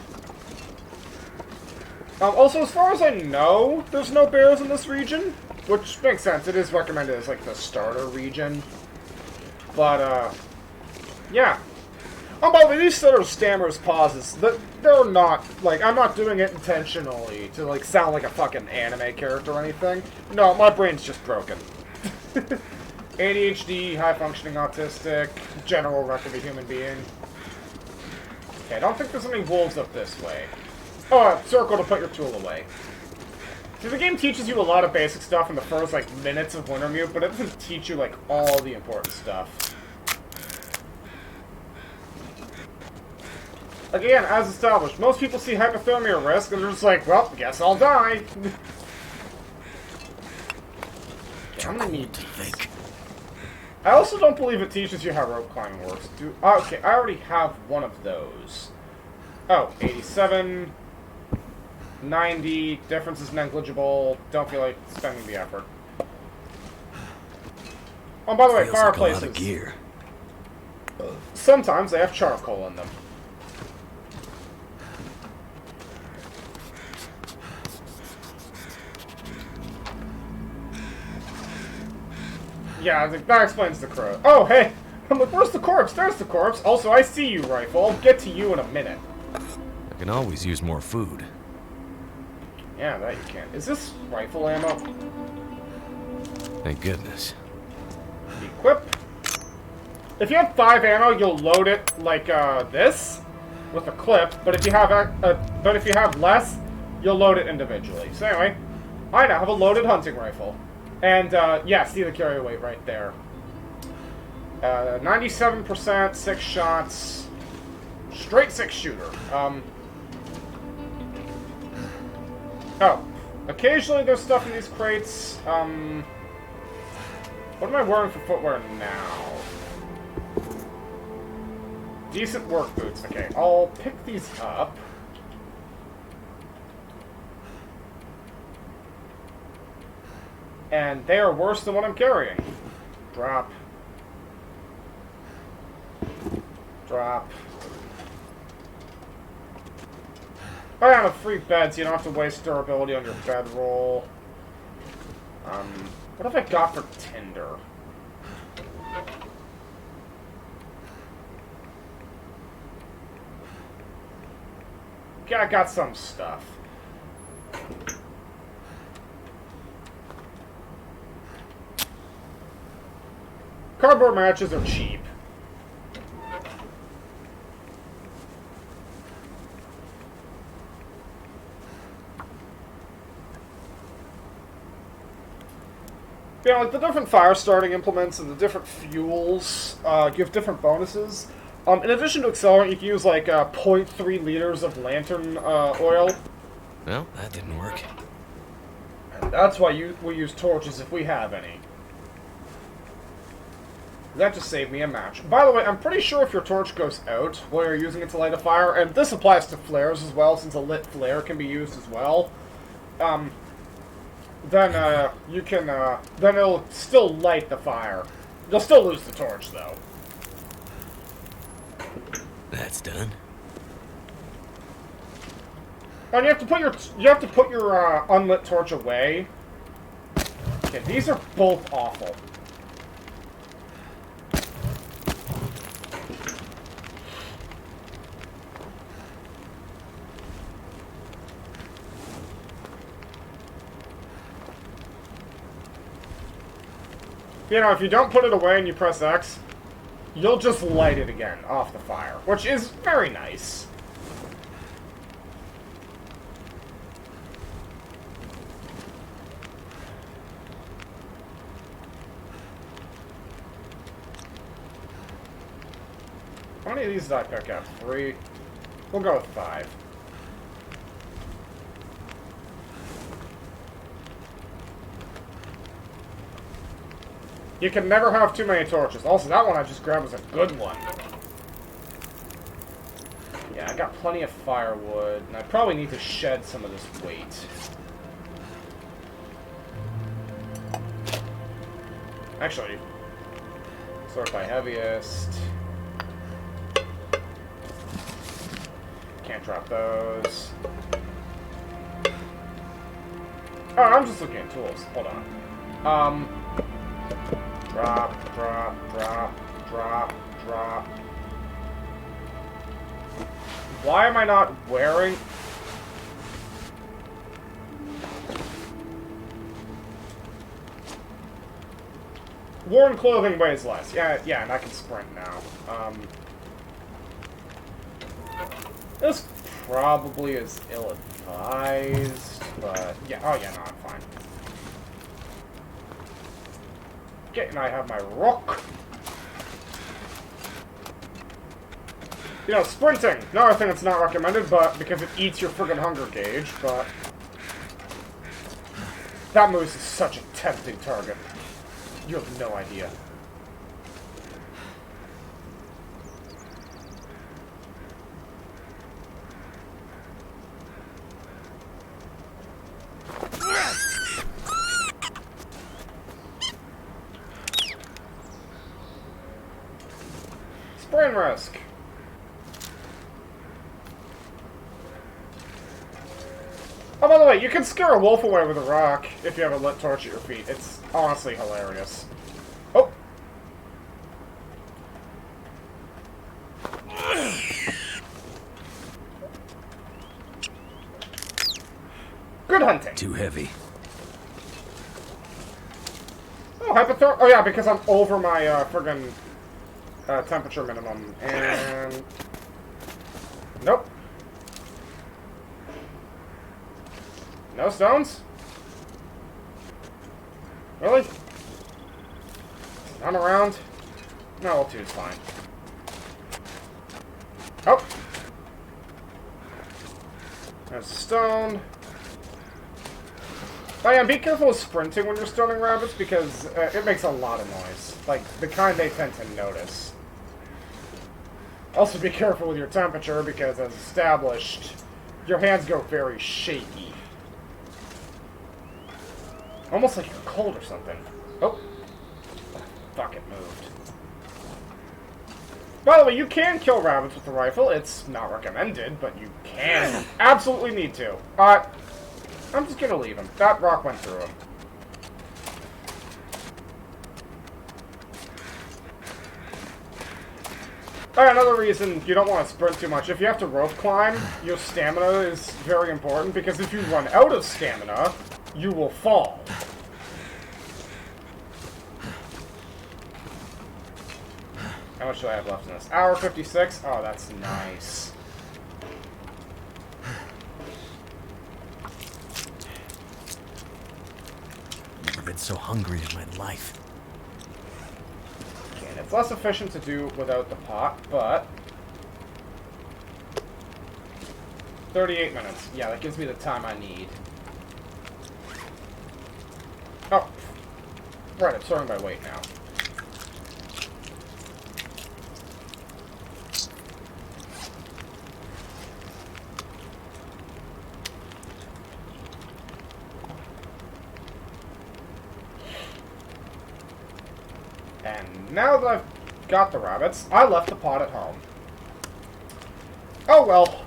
Also, as far as I know, there's no bears in this region, which makes sense. It is recommended as, like, the starter region. But, yeah. Oh, by the way, these sort of stammers pauses, they're not, like, I'm not doing it intentionally to, like, sound like a fucking anime character or anything. No, my brain's just broken. ADHD, high-functioning autistic, general wreck of a human being. Okay, I don't think there's any wolves up this way. Oh, circle to put your tool away. See, the game teaches you a lot of basic stuff in the first, like, minutes of Wintermute, but it doesn't teach you, like, all the important stuff. Again, as established, most people see hypothermia risk, and they're just like, well, guess I'll die. I'm gonna need to think. I also don't believe it teaches you how rope climbing works. Okay, I already have one of those. Oh, 87, 90, difference is negligible, don't feel like spending the effort. Oh, by the way, fireplaces. Like a lot of gear. Sometimes they have charcoal in them. Yeah, that explains the crow. Oh, hey! I'm like, where's the corpse? There's the corpse. Also, I see you, Rifle. I'll get to you in a minute. I can always use more food. Yeah, that you can. Is this rifle ammo? Thank goodness. Equip. If you have 5 ammo, you'll load it like this with a clip. But if you have less, you'll load it individually. So anyway, I now have a loaded hunting rifle. And, yeah, see the carry weight right there. 97%, 6 shots. Straight 6-shooter. Oh. Occasionally there's stuff in these crates. What am I wearing for footwear now? Decent work boots. Okay, I'll pick these up. And they are worse than what I'm carrying. Drop. Drop. Oh yeah, a free bed, so you don't have to waste durability on your bedroll. What have I got for tinder? Okay, I got some stuff. Cardboard matches are cheap. Yeah, like the different fire starting implements and the different fuels give different bonuses. In addition to accelerant, you can use like 0.3 liters of lantern oil. Well, that didn't work. And that's why we use torches if we have any. That just saved me a match. By the way, I'm pretty sure if your torch goes out while you're using it to light a fire, and this applies to flares as well, since a lit flare can be used as well, then you can, then it'll still light the fire. You'll still lose the torch, though. That's done. And you have to put your unlit torch away. Okay, these are both awful. You know, if you don't put it away and you press X, you'll just light it again off the fire, which is very nice. How many of these did I pick up? 3? We'll go with 5. You can never have too many torches. Also, that one I just grabbed was a good one. Yeah, I got plenty of firewood, and I probably need to shed some of this weight. Actually, sort by heaviest. Can't drop those. Oh, I'm just looking at tools. Hold on. Drop, drop, drop, drop, drop. Why am I not wearing... Worn clothing weighs less. Yeah, and I can sprint now. This probably is ill-advised, but... Yeah, oh yeah, no, I'm fine. Okay, and I have my rook. You know, sprinting, another thing that's not recommended, but because it eats your friggin' hunger gauge, but... That moose is such a tempting target. You have no idea. Sprain risk. Oh, by the way, you can scare a wolf away with a rock if you have a lit torch at your feet. It's honestly hilarious. Oh! Good hunting. Too heavy. Oh, hypothermia. Oh, yeah, because I'm over my friggin' temperature minimum. And... Nope. No stones? Really? None around? No, well, two's fine. Oh! There's a stone. Oh yeah, be careful with sprinting when you're stoning rabbits, because it makes a lot of noise. Like, the kind they tend to notice. Also be careful with your temperature, because as established, your hands go very shaky. Almost like you're cold or something. Oh. Fuck, it moved. By the way, you can kill rabbits with the rifle. It's not recommended, but you can. Absolutely need to. I'm just gonna leave him. That rock went through him. Alright, another reason you don't want to sprint too much. If you have to rope climb, your stamina is very important, because if you run out of stamina, you will fall. How much do I have left in this? Hour 56? Oh, that's nice. Never been so hungry in my life. Okay, and it's less efficient to do without the pot, but... 38 minutes. Yeah, that gives me the time I need. Oh. Right, I'm sorting by weight now. And now that I've got the rabbits, I left the pot at home. Oh well.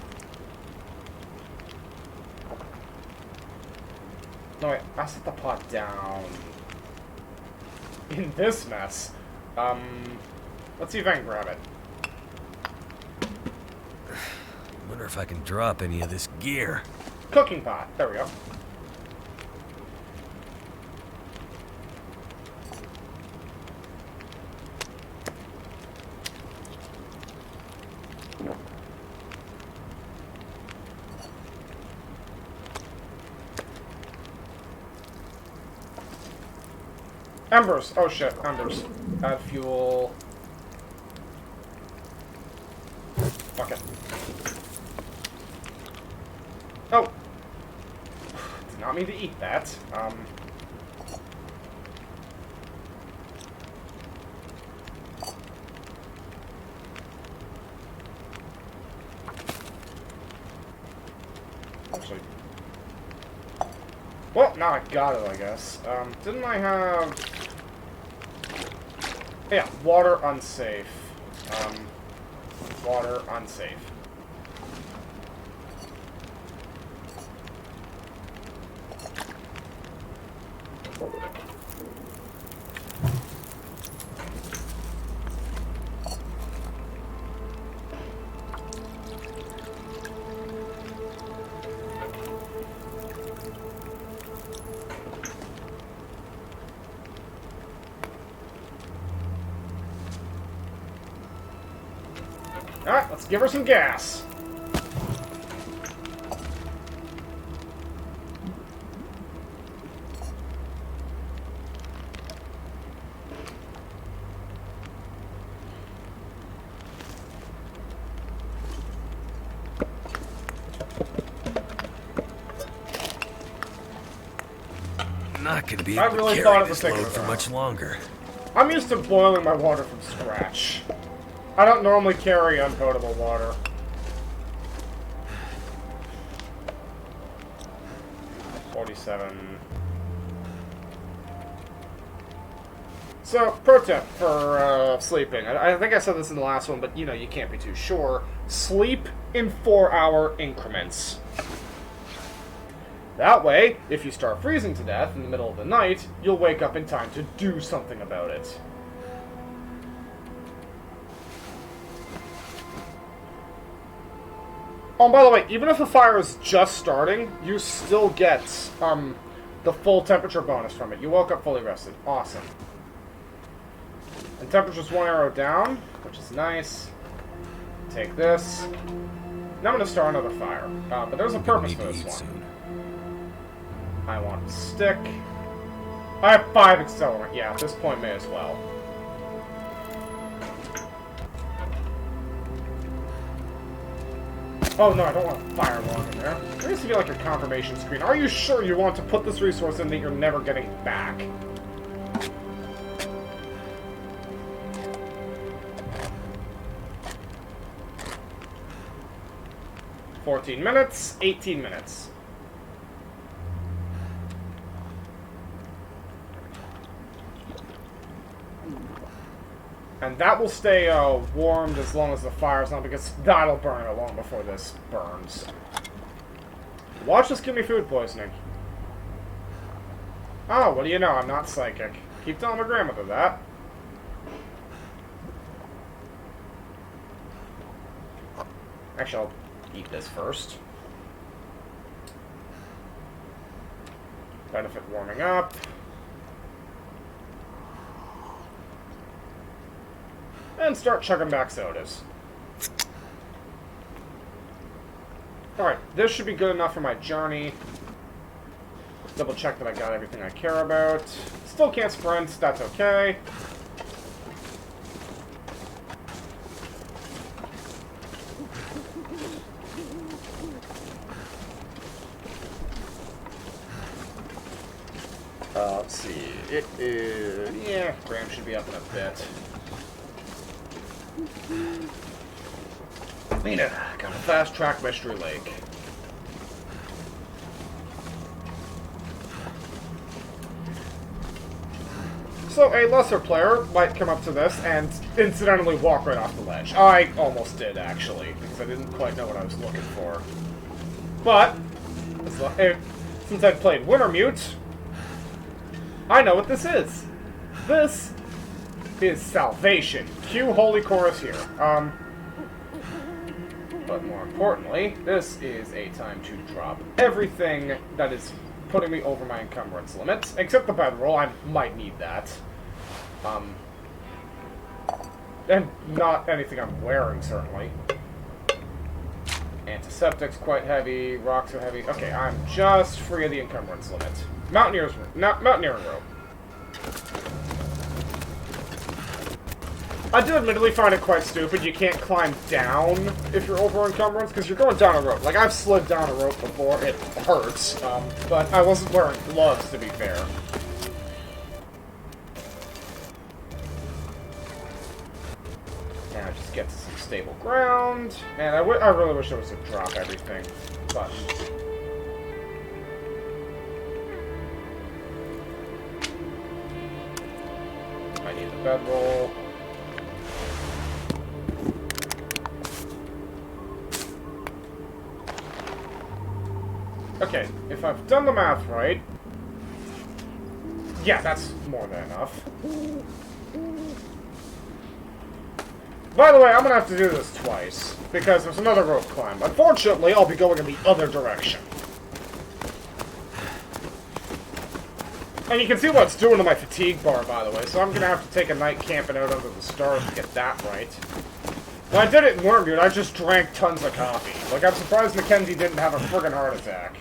No, wait, I set the pot down in this mess. Let's see if I can grab it. Wonder if I can drop any of this gear. Cooking pot. There we go. Embers. Oh shit, embers. Add fuel. Fuck it. Oh! Did not mean to eat that. Actually... Well, now I got it, I guess. Didn't I have... Yeah, water unsafe. Water unsafe. Alright, let's give her some gas. Not gonna be I able really to thought carry it was this taking load for it much longer. I'm used to boiling my water from scratch. I don't normally carry unpotable water. $47. So, pro tip for sleeping. I think I said this in the last one, but you know, you can't be too sure. Sleep in 4-hour increments. That way, if you start freezing to death in the middle of the night, you'll wake up in time to do something about it. Oh, and by the way, even if the fire is just starting, you still get the full temperature bonus from it. You woke up fully rested. Awesome. And temperature's 1 arrow down, which is nice. Take this. Now I'm going to start another fire. But there's a purpose for this one. Soon. I want a stick. I have 5 accelerant. Yeah, at this point may as well. Oh no, I don't want a fire log in there. There needs to be like a confirmation screen. Are you sure you want to put this resource in that you're never getting back? $14 minutes, 18 minutes. And that will stay warmed as long as the fire's on, because that'll burn it long before this burns. Watch this give me food poisoning. Oh, what do you know? I'm not psychic. Keep telling my grandmother that. Actually, I'll eat this first. Benefit warming up. And start chugging back sodas. Alright, this should be good enough for my journey. Double check that I got everything I care about. Still can't sprint, that's okay. Let's see. It is... Yeah, Graham should be up in a bit. Lena, got a fast track Mystery Lake. So a lesser player might come up to this and incidentally walk right off the ledge. I almost did, actually, because I didn't quite know what I was looking for. But, since I've played Wintermute, I know what this is. This is salvation. Cue Holy Chorus here. But more importantly, this is a time to drop everything that is putting me over my encumbrance limit, except the bedroll. I might need that. And not anything I'm wearing, certainly. Antiseptic's quite heavy, rocks are heavy. Okay, I'm just free of the encumbrance limit. Mountaineering rope. I do admittedly find it quite stupid. You can't climb down if you're over encumbrance, because you're going down a rope. Like, I've slid down a rope before. It hurts, but I wasn't wearing gloves, to be fair. Now just get to some stable ground. Man, I really wish there was a drop everything button. I need the bedroll. Okay, if I've done the math right... Yeah, that's more than enough. By the way, I'm gonna have to do this twice, because there's another rope climb. Unfortunately, I'll be going in the other direction. And you can see what it's doing to my fatigue bar, by the way, so I'm gonna have to take a night camping out under the stars to get that right. When I did it in Wormwood, I just drank tons of coffee. Like, I'm surprised Mackenzie didn't have a friggin' heart attack.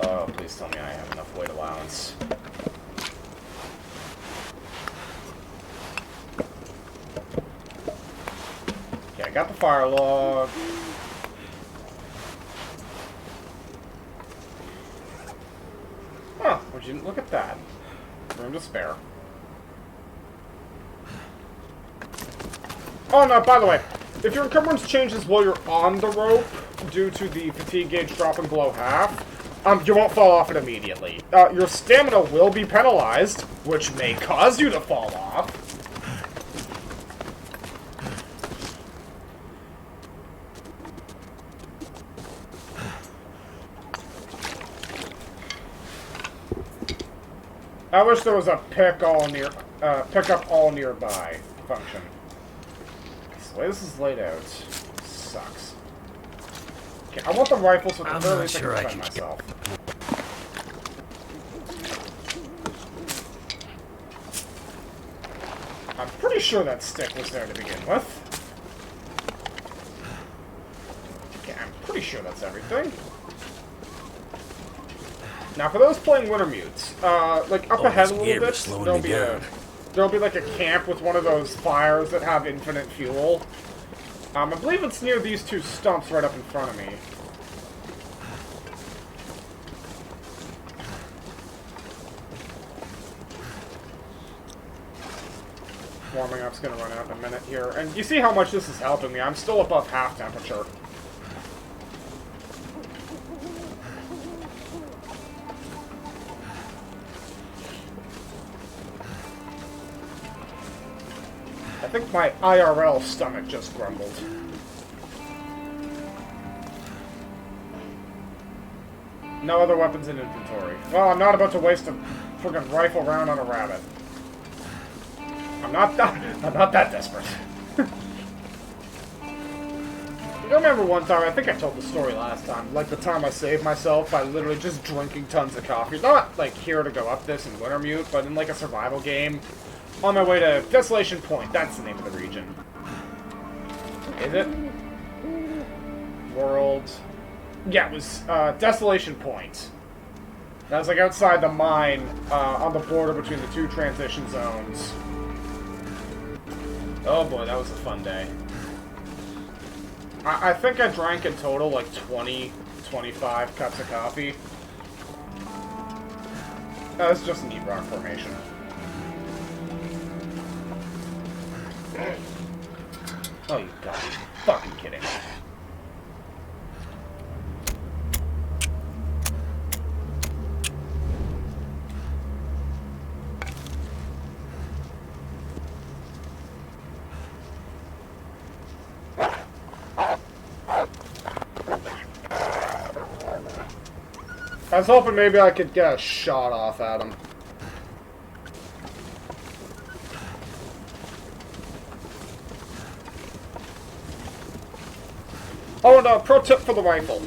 Oh, please tell me I have enough weight allowance. Okay, I got the fire log. Huh, would you look at that? Room to spare. Oh no, by the way, if your encumbrance changes while you're on the rope, due to the fatigue gauge dropping below half, you won't fall off it immediately. Your stamina will be penalized, which may cause you to fall off. I wish there was a pick up all nearby function. The way this is laid out sucks. Okay, I want the rifle so at the very least I can defend myself. I'm pretty sure that stick was there to begin with. Okay, I'm pretty sure that's everything. Now, for those playing Wintermutes, like up ahead a little bit, there'll be like a camp with one of those fires that have infinite fuel. I believe it's near these two stumps right up in front of me. Warming up's gonna run out in a minute here, and you see how much this is helping me. I'm still above half temperature. I think my IRL stomach just grumbled. No other weapons in inventory. Well, I'm not about to waste a friggin' rifle round on a rabbit. I'm not that desperate. I remember one time, I think I told the story last time, like the time I saved myself by literally just drinking tons of coffee. Not like here to go up this in Wintermute, but in like a survival game. On my way to Desolation Point. That's the name of the region. Is it? World. Yeah, it was Desolation Point. That was like outside the mine on the border between the two transition zones. Oh boy, that was a fun day. I think I drank in total like 20, 25 cups of coffee. That was just neat rock formation. Oh, you gotta be fucking kidding me. I was hoping maybe I could get a shot off at him. Oh, and pro tip for the rifle.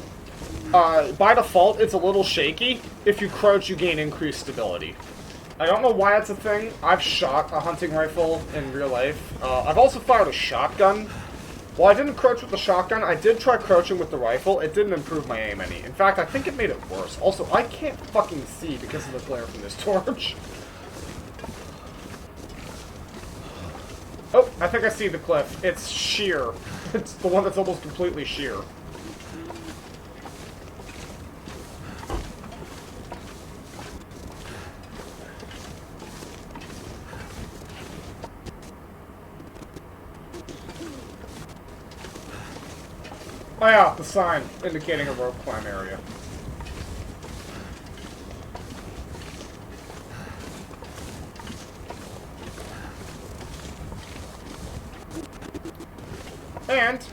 By default, it's a little shaky. If you crouch, you gain increased stability. I don't know why it's a thing. I've shot a hunting rifle in real life. I've also fired a shotgun. While I didn't crouch with the shotgun, I did try crouching with the rifle. It didn't improve my aim any. In fact, I think it made it worse. Also, I can't fucking see because of the glare from this torch. Oh, I think I see the cliff. It's sheer. It's the one that's almost completely sheer. Oh yeah, the sign indicating a rope climb area. And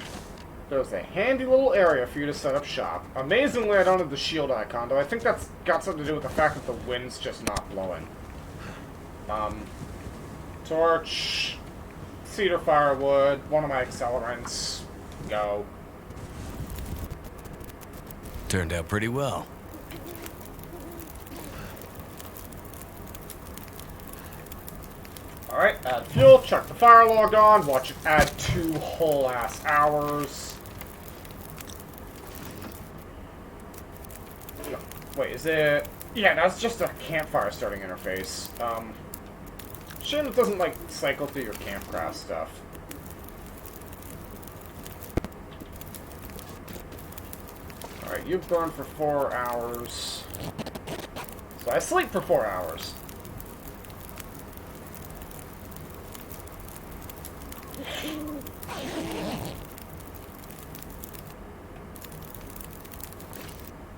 there's a handy little area for you to set up shop. Amazingly, I don't have the shield icon, though I think that's got something to do with the fact that the wind's just not blowing. Torch, cedar firewood, one of my accelerants. Go. Turned out pretty well. Alright, add fuel, chuck the fire log on, watch it add 2 whole ass hours. No, wait, is it... Yeah, that's just a campfire starting interface. Shame it doesn't, like, cycle through your campcraft stuff. Alright, you've burned for 4 hours. So I sleep for 4 hours.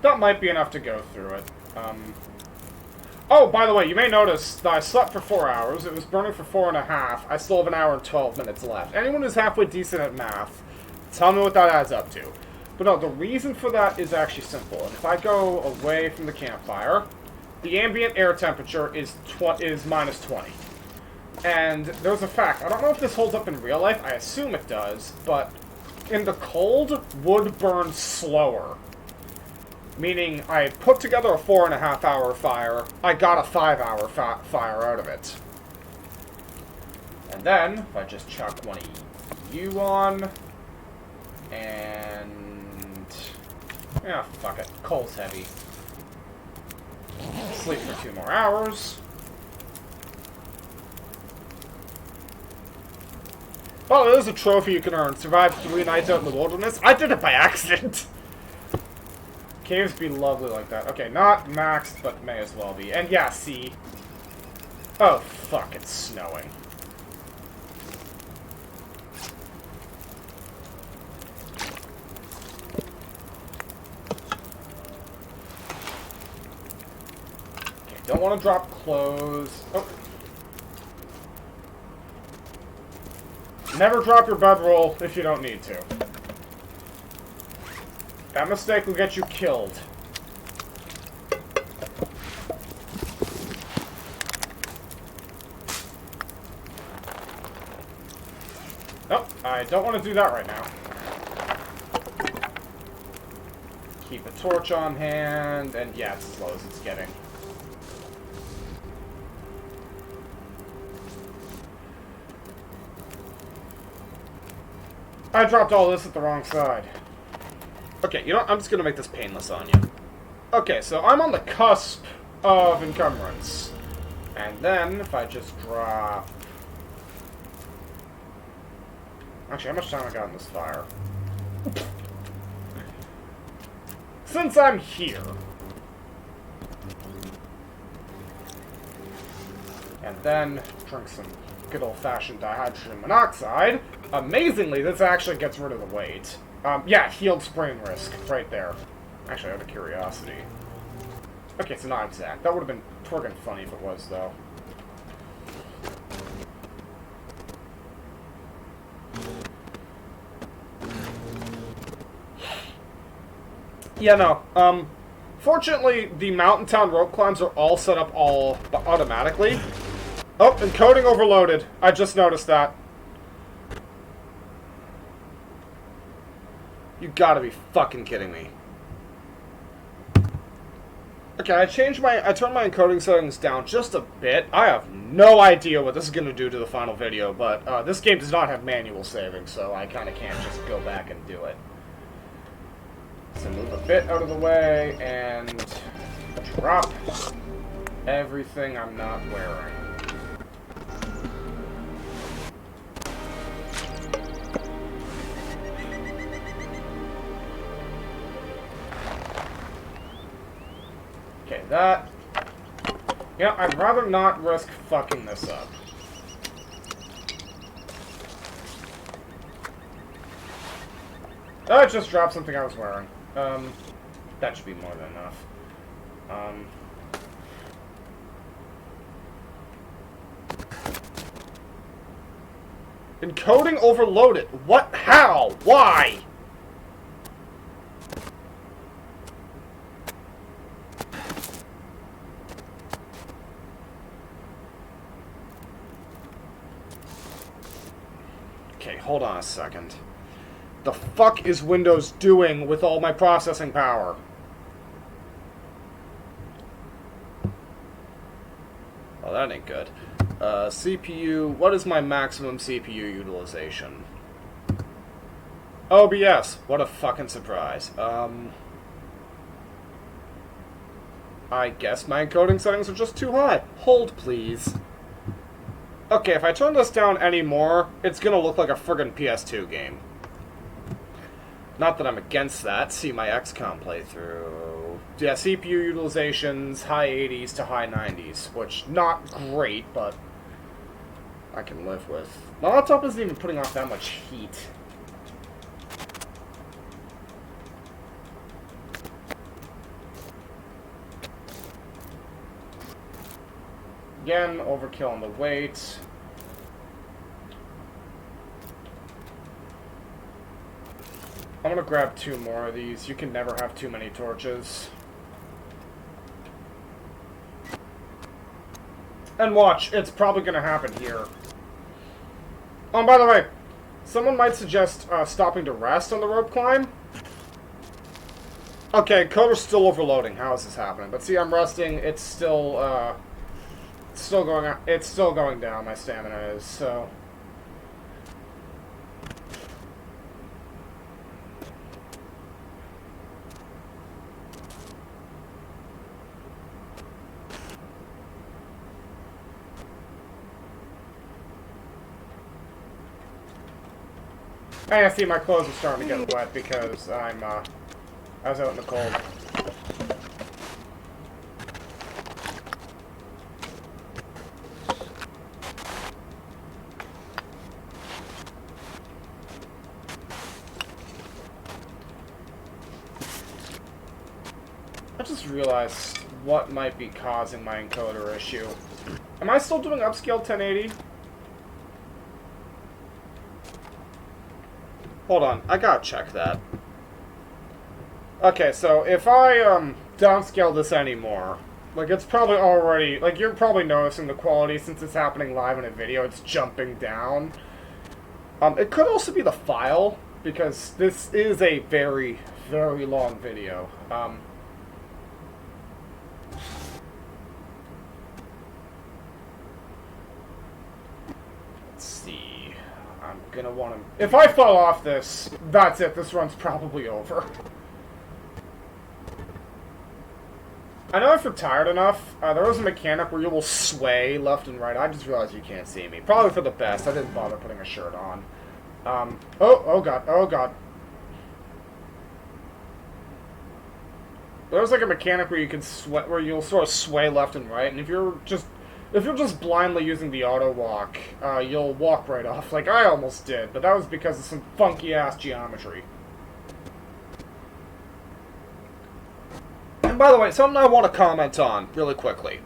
That might be enough to go through it. Oh, by the way, you may notice that I slept for 4 hours. It was burning for 4.5. I still have 1 hour and 12 minutes left. Anyone who's halfway decent at math, tell me what that adds up to. But no, the reason for that is actually simple. If I go away from the campfire, the ambient air temperature is minus 20. And there's a fact. I don't know if this holds up in real life. I assume it does. But in the cold, wood burns slower. Meaning, I put together a 4.5 hour fire, I got a 5 hour fire out of it. And then, if I just chuck one of you on, and... yeah, fuck it. Coal's heavy. Sleep for 2 more hours. Oh, there's a trophy you can earn. Survive 3 nights out in the wilderness. I did it by accident. Caves be lovely like that. Okay, not maxed, but may as well be. And yeah, see. Oh, fuck, it's snowing. Okay, don't want to drop clothes. Oh. Never drop your bedroll if you don't need to. That mistake will get you killed. Nope, I don't want to do that right now. Keep a torch on hand, and yeah, it's as slow as it's getting. I dropped all this at the wrong side. Okay, you know what? I'm just gonna make this painless on you. Okay, so I'm on the cusp of encumbrance. And then, if I just drop... Actually, how much time I got in this fire? Since I'm here... And then, drink some good old-fashioned dihydrogen monoxide. Amazingly, this actually gets rid of the weight. Yeah, healed sprain risk, right there. Actually, out of curiosity. Okay, so not exact. That would have been twerking funny if it was, though. Yeah, no. Fortunately, the Mountain Town rope climbs are all set up all automatically. Oh, encoding overloaded. I just noticed that. You gotta be fucking kidding me. Okay, I turned my encoding settings down just a bit. I have no idea what this is gonna do to the final video, but this game does not have manual saving, so I kinda can't just go back and do it. So move a bit out of the way, and drop everything I'm not wearing. that. You know, I'd rather not risk fucking this up. Oh, I just dropped something I was wearing. That should be more than enough. Encoding overloaded. What? How? Why? Okay, hold on a second. The fuck is Windows doing with all my processing power? Oh, that ain't good. CPU, what is my maximum CPU utilization? OBS, what a fucking surprise. I guess my encoding settings are just too high. Hold, please. Okay, if I turn this down any more, it's gonna look like a friggin' PS2 game. Not that I'm against that. See my XCOM playthrough. Yeah, CPU utilizations, high 80s to high 90s, which, not great, but I can live with. My laptop isn't even putting off that much heat. Again, overkill on the weight. I'm gonna grab 2 more of these. You can never have too many torches. And watch, it's probably gonna happen here. Oh, and by the way, someone might suggest stopping to rest on the rope climb. Okay, coder's still overloading. How is this happening? But see, I'm resting. It's still going down. My stamina is so. And I see my clothes are starting to get wet because I was out in the cold. I just realized what might be causing my encoder issue. Am I still doing upscale 1080? Hold on, I gotta check that. Okay, so if I downscale this anymore, like it's probably already, like you're probably noticing the quality since it's happening live in a video, it's jumping down. It could also be the file, because this is a very, very long video. Let's see. I'm gonna want to... If I fall off this, that's it. This run's probably over. I know if you're tired enough, there was a mechanic where you will sway left and right. I just realized you can't see me. Probably for the best. I didn't bother putting a shirt on. Oh god, oh god. There's like a mechanic where you can where you'll sort of sway left and right, and if you're just blindly using the auto walk, you'll walk right off, like I almost did, but that was because of some funky ass geometry. And by the way, something I want to comment on really quickly.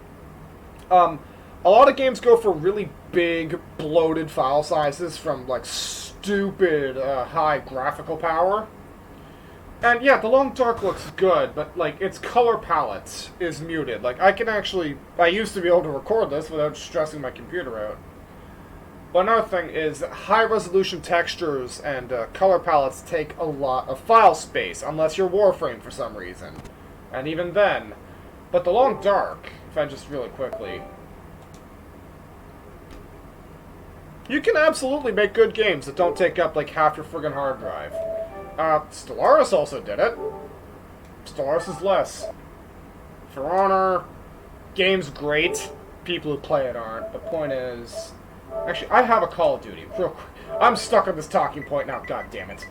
A lot of games go for really big, bloated file sizes from like stupid high graphical power. And yeah, the long dark looks good, but like its color palette is muted. Like I used to be able to record this without stressing my computer out. But another thing is high resolution textures and color palettes take a lot of file space, unless you're Warframe for some reason. And even then. But the long dark, if I just really quickly... You can absolutely make good games that don't take up like half your friggin' hard drive. Stellaris also did it. Stellaris is less. For Honor, game's great. People who play it aren't. The point is... Actually, I have a Call of Duty. Real quick. I'm stuck on this talking point now, god damn it.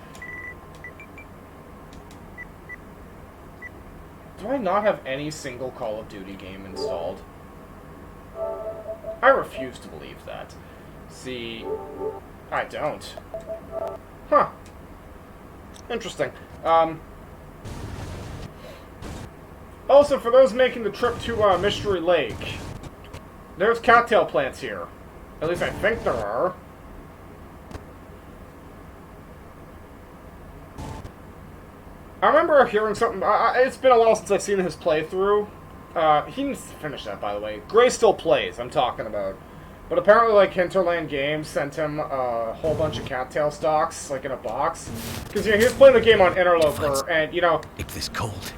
Do I not have any single Call of Duty game installed? I refuse to believe that. See, I don't. Huh. Interesting. Also, for those making the trip to Mystery Lake, there's cattail plants here. At least I think there are. I remember hearing something. It's been a while since I've seen his playthrough. He needs to finish that, by the way. Gray still plays, I'm talking about. But apparently, like, Hinterland Games sent him a whole bunch of cattail stalks, like, in a box. Because, you know, he was playing the game on Interloper, and, you know... Keep this cold.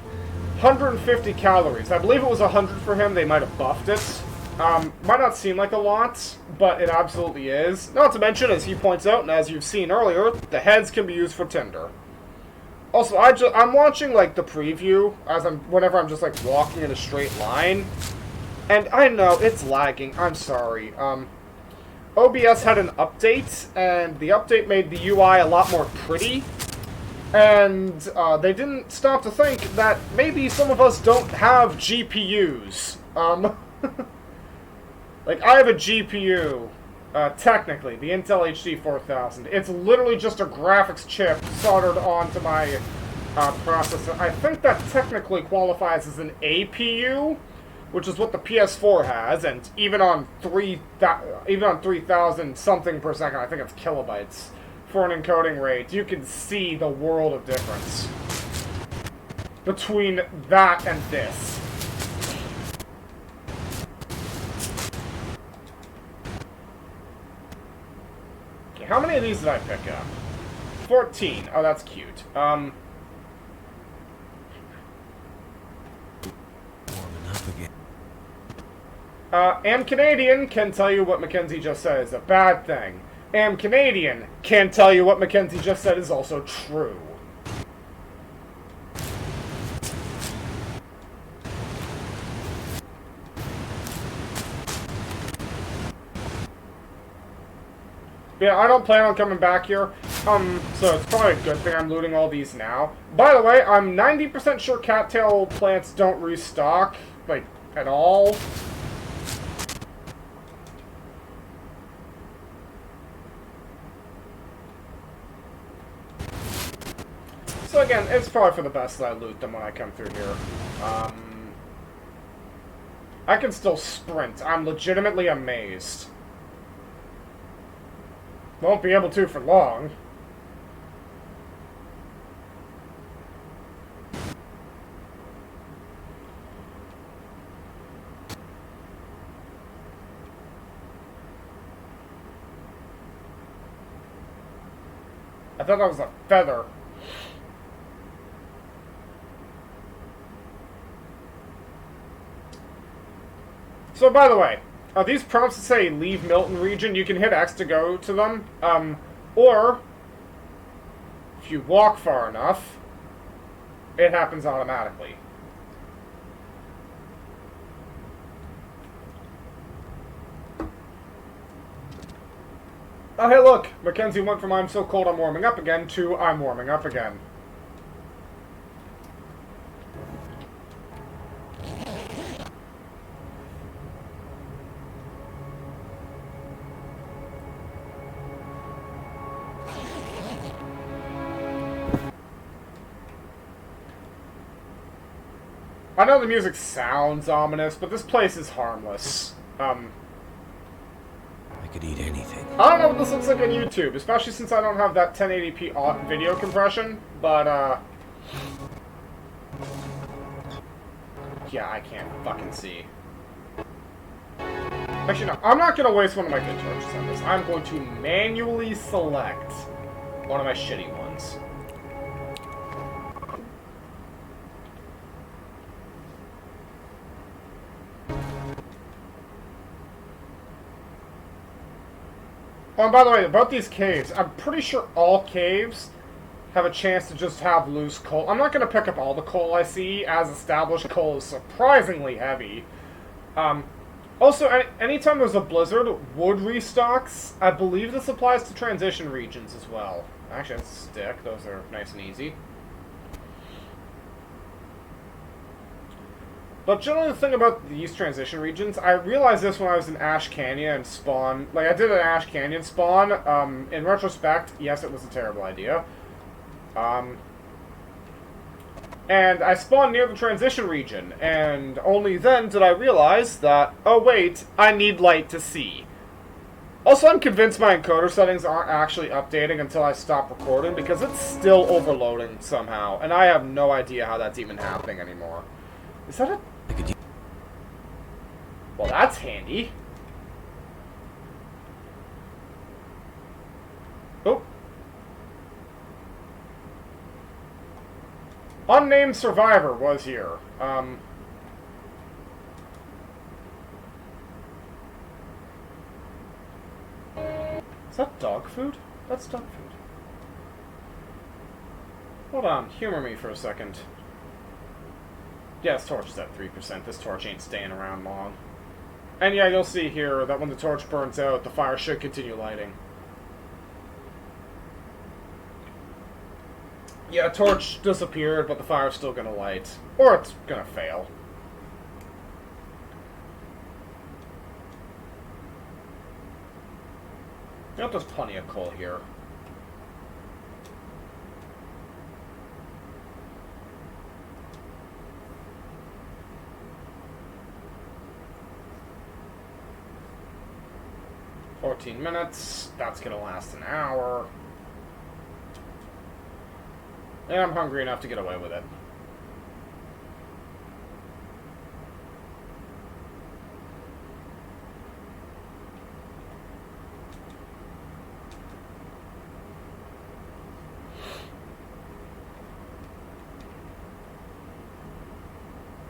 150 calories. I believe it was 100 for him. They might have buffed it. Might not seem like a lot, but it absolutely is. Not to mention, as he points out, and as you've seen earlier, the heads can be used for tinder. Also, I'm watching, like, the preview, whenever I'm just, like, walking in a straight line. And I know, it's lagging, I'm sorry. OBS had an update, and the update made the UI a lot more pretty. And, they didn't stop to think that maybe some of us don't have GPUs. Like, I have a GPU, technically, the Intel HD 4000. It's literally just a graphics chip soldered onto my processor. I think that technically qualifies as an APU, which is what the PS4 has, and even on 3,000 something per second, I think it's kilobytes, for an encoding rate, you can see the world of difference between that and this. Okay, how many of these did I pick up? 14. Oh, that's cute. Warming up again. Am Canadian can tell you what Mackenzie just said is a bad thing. Am Canadian can tell you what Mackenzie just said is also true. Yeah, I don't plan on coming back here, so it's probably a good thing I'm looting all these now. By the way, I'm 90% sure cattail plants don't restock, like, at all. So again, it's probably for the best that I loot them when I come through here. I can still sprint. I'm legitimately amazed. Won't be able to for long. I thought that was a feather. So, by the way, these prompts that say leave Milton region, you can hit X to go to them. Or, if you walk far enough, it happens automatically. Oh, hey, look! Mackenzie went from I'm so cold I'm warming up again to I'm warming up again. I know the music sounds ominous, but this place is harmless. I could eat anything. I don't know what this looks like on YouTube, especially since I don't have that 1080p video compression, but, yeah, I can't fucking see. Actually, no, I'm not gonna waste one of my good torches on this. I'm going to manually select one of my shitty ones. Oh, and by the way, about these caves, I'm pretty sure all caves have a chance to just have loose coal. I'm not going to pick up all the coal I see, as established coal is surprisingly heavy. Also, anytime there's a blizzard, wood restocks. I believe this applies to transition regions as well. Actually, that's a stick. Those are nice and easy. But generally, the thing about these transition regions, I realized this when I was in Ash Canyon and spawn. Like, I did an Ash Canyon spawn. In retrospect, yes, it was a terrible idea. And I spawned near the transition region, and only then did I realize that, oh wait, I need light to see. Also, I'm convinced my encoder settings aren't actually updating until I stop recording, because it's still overloading somehow, and I have no idea how that's even happening anymore. Is that a... Well, that's handy. Oh. Unnamed survivor was here. Is that dog food? That's dog food. Hold on, humor me for a second. Yeah, this torch is at 3%. This torch ain't staying around long. And yeah, you'll see here that when the torch burns out, the fire should continue lighting. Yeah, torch disappeared, but the fire's still gonna light. Or it's gonna fail. You know, there's plenty of coal here. $14 minutes. That's gonna last an hour. And I'm hungry enough to get away with it.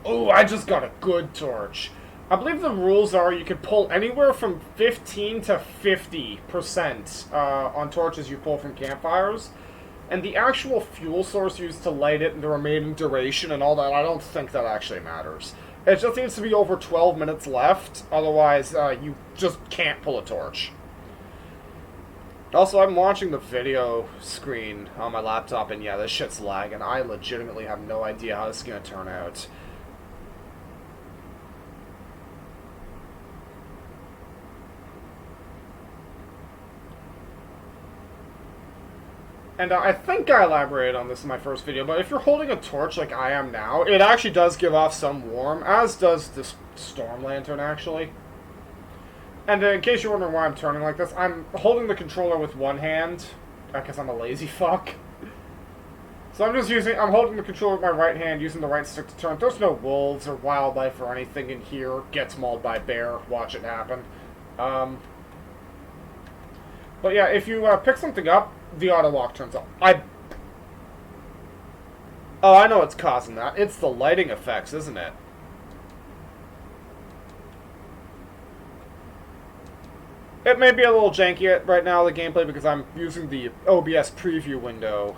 Oh, I just got a good torch. I believe the rules are you can pull anywhere from 15 to 50% on torches you pull from campfires. And the actual fuel source used to light it and the remaining duration and all that, I don't think that actually matters. It just needs to be over 12 minutes left, otherwise you just can't pull a torch. Also, I'm watching the video screen on my laptop, and yeah, this shit's lagging. I legitimately have no idea how this is going to turn out. And I think I elaborated on this in my first video, but if you're holding a torch like I am now, it actually does give off some warmth, as does this storm lantern, actually. And in case you're wondering why I'm turning like this, I'm holding the controller with one hand, because I'm a lazy fuck. So I'm holding the controller with my right hand, using the right stick to turn. There's no wolves or wildlife or anything in here. Gets mauled by bear, watch it happen. But yeah, if you pick something up, the auto lock turns off. Oh, I know what's causing that. It's the lighting effects, isn't it? It may be a little janky right now, the gameplay, because I'm using the OBS preview window.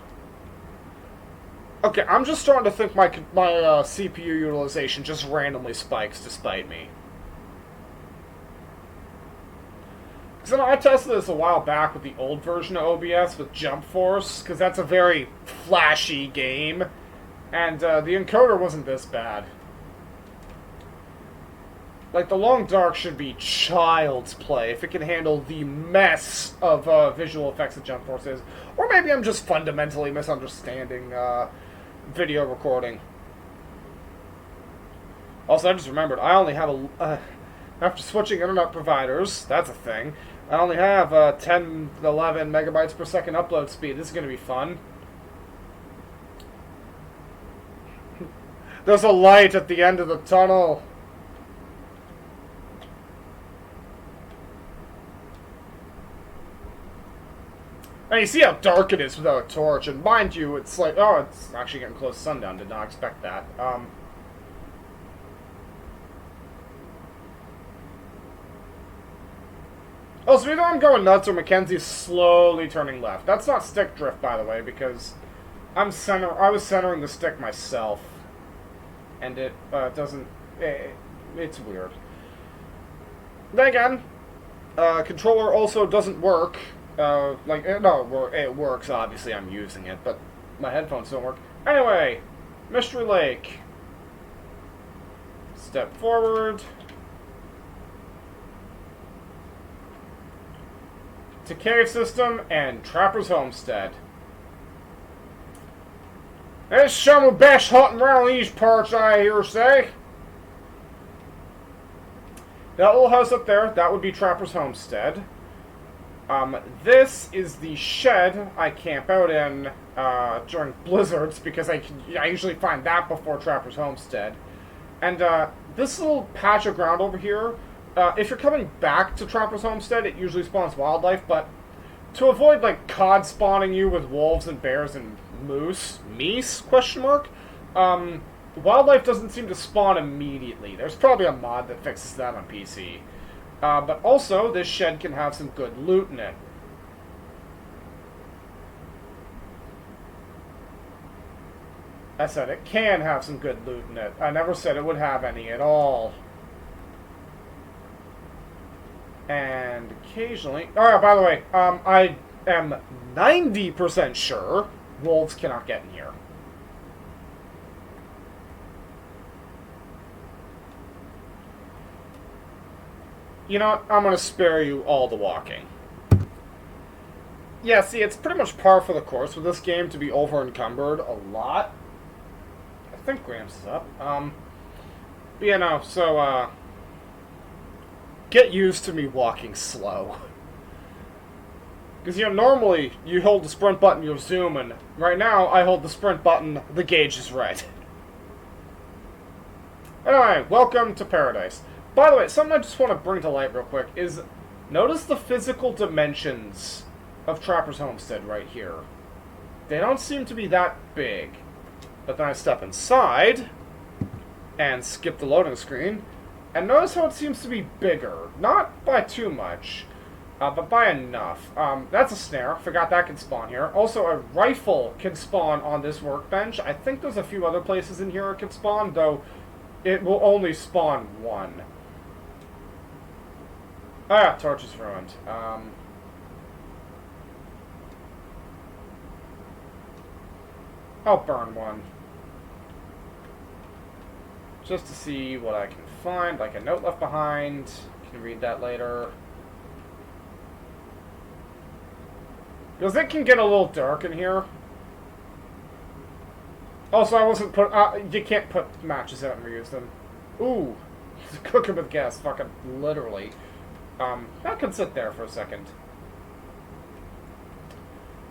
Okay, I'm just starting to think my CPU utilization just randomly spikes despite me. Because I tested this a while back with the old version of OBS with Jump Force, because that's a very flashy game, and the encoder wasn't this bad. Like, the Long Dark should be child's play if it can handle the mess of visual effects that Jump Force is. Or maybe I'm just fundamentally misunderstanding video recording. Also, I just remembered, I only have after switching internet providers, that's a thing, I only have 10, 11 megabytes per second upload speed. This is going to be fun. There's a light at the end of the tunnel. And you see how dark it is without a torch, and mind you, it's like, oh, it's actually getting close to sundown. Did not expect that. Oh, so either I'm going nuts or Mackenzie's slowly turning left. That's not stick drift, by the way, because I was centering the stick myself. And it doesn't... it's weird. Then again, controller also doesn't work. No, it works, obviously I'm using it, but my headphones don't work. Anyway, Mystery Lake. Step forward. To cave system and Trapper's Homestead. There's some best hunting around these parts, I hear say. That little house up there, that would be Trapper's Homestead. This is the shed I camp out in during blizzards, because I usually find that before Trapper's Homestead. And this little patch of ground over here, if you're coming back to Trapper's Homestead, it usually spawns wildlife, but to avoid, like, cod spawning you with wolves and bears and meese, question mark, wildlife doesn't seem to spawn immediately. There's probably a mod that fixes that on PC. But also, this shed can have some good loot in it. I said it can have some good loot in it. I never said it would have any at all. And occasionally... Oh, yeah, by the way, I am 90% sure wolves cannot get in here. You know what? I'm going to spare you all the walking. Yeah, see, it's pretty much par for the course for this game to be over-encumbered a lot. I think Gramps is up. But yeah, no, so, get used to me walking slow. Because, you know, normally you hold the sprint button, you'll zoom, and right now I hold the sprint button, the gauge is red. Anyway, welcome to Paradise. By the way, something I just want to bring to light real quick is, notice the physical dimensions of Trapper's Homestead right here. They don't seem to be that big. But then I step inside and skip the loading screen, and notice how it seems to be bigger. Not by too much, but by enough. That's a snare. Forgot that can spawn here. Also, a rifle can spawn on this workbench. I think there's a few other places in here it can spawn, though it will only spawn one. Oh yeah, torch is ruined. I'll burn one. Just to see what I can find, like a note left behind. Can read that later. Because it can get a little dark in here. Also, I wasn't put... you can't put matches out and reuse them. Ooh. Cooking with gas, fucking literally. That can sit there for a second.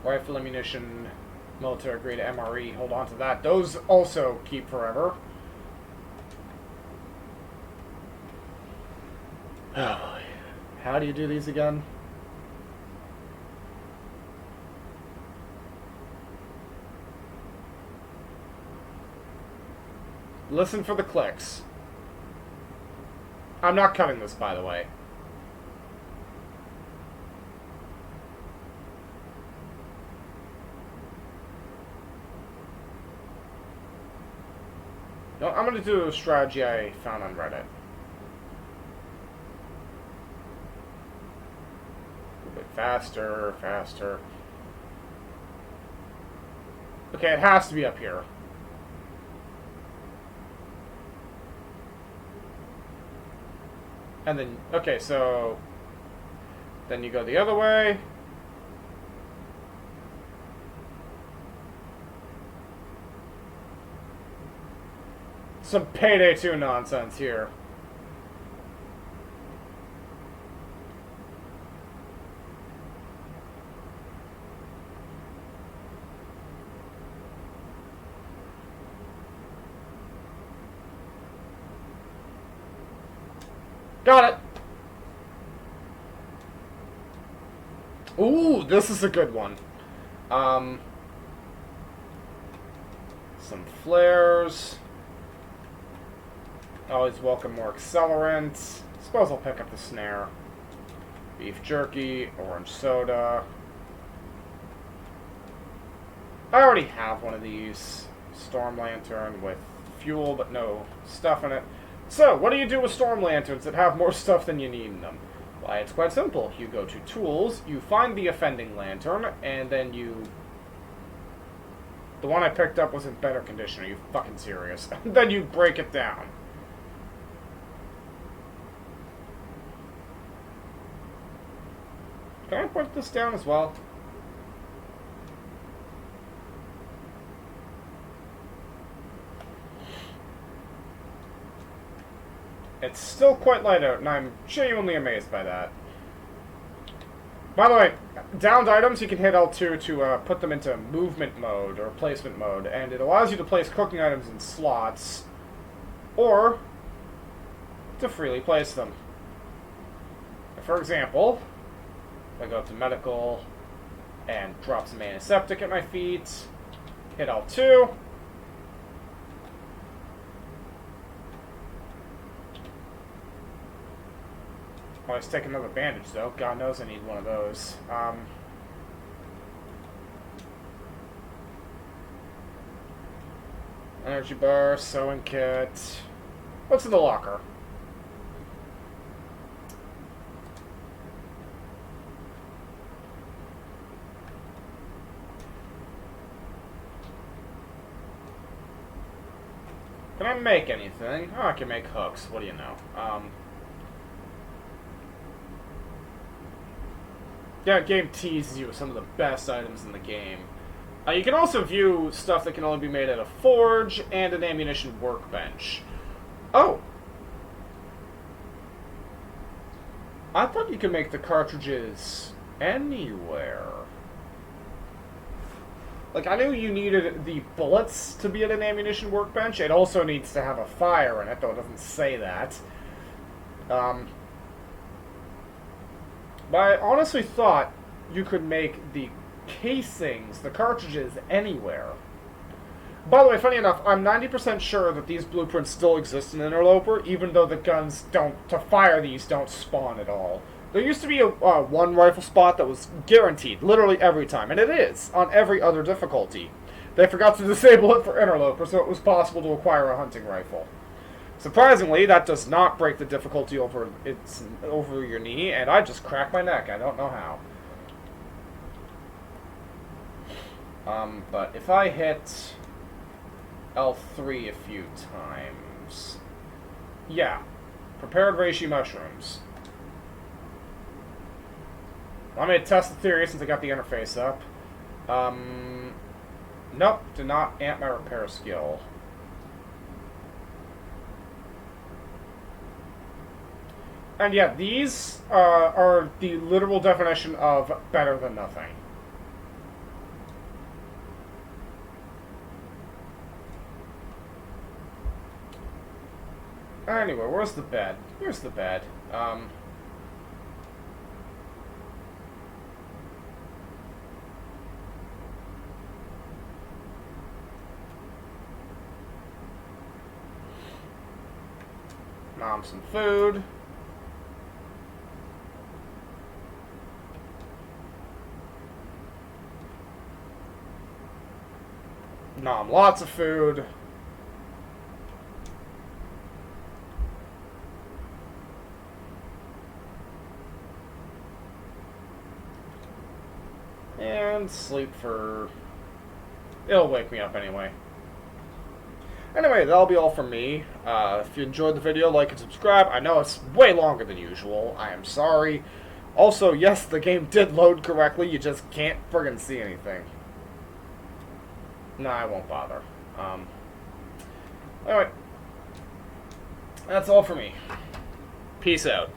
Rifle ammunition, military grade MRE, hold on to that. Those also keep forever. Oh boy. How do you do these again? Listen for the clicks. I'm not cutting this, by the way. No, I'm going to do a strategy I found on Reddit. A little bit faster, faster. Okay, it has to be up here. And then, okay, so then you go the other way. Some Payday 2 nonsense here. Got it! Ooh, this is a good one. Some flares. Always welcome more accelerant. Suppose I'll pick up the snare. Beef jerky, orange soda. I already have one of these. Storm lantern with fuel but no stuff in it. So, what do you do with storm lanterns that have more stuff than you need in them? Why, it's quite simple. You go to Tools, you find the offending lantern, and then you... The one I picked up was in better condition. Are you fucking serious? Then you break it down. Can I put this down as well? It's still quite light out, and I'm genuinely amazed by that. By the way, downed items, you can hit L2 to put them into movement mode, or placement mode, and it allows you to place cooking items in slots, or to freely place them. For example, if I go up to medical, and drop some antiseptic at my feet, hit L2, let's take another bandage, though. God knows I need one of those. Energy bar, sewing kit. What's in the locker? Can I make anything? Oh, I can make hooks. What do you know? Yeah, the game teases you with some of the best items in the game. You can also view stuff that can only be made at a forge and an ammunition workbench. Oh! I thought you could make the cartridges anywhere. Like, I knew you needed the bullets to be at an ammunition workbench. It also needs to have a fire in it, though it doesn't say that. But I honestly thought you could make the casings, the cartridges, anywhere. By the way, funny enough, I'm 90% sure that these blueprints still exist in Interloper, even though the guns to fire these don't spawn at all. There used to be a one rifle spot that was guaranteed, literally every time, and it is, on every other difficulty. They forgot to disable it for Interloper, so it was possible to acquire a hunting rifle. Surprisingly, that does not break the difficulty over your knee, and I just cracked my neck. I don't know how. But if I hit L3 a few times... Yeah. Prepared reishi mushrooms. Let me test the theory since I got the interface up. Nope, did not amp my repair skill. And yeah, these are the literal definition of better than nothing. Anyway, where's the bed? Here's the bed. Some food. Lots of food. And sleep for... It'll wake me up anyway. Anyway, that'll be all from me. If you enjoyed the video, like and subscribe. I know it's way longer than usual. I am sorry. Also, yes, the game did load correctly. You just can't friggin' see anything. Nah, I won't bother. Anyway, that's all for me. Peace out.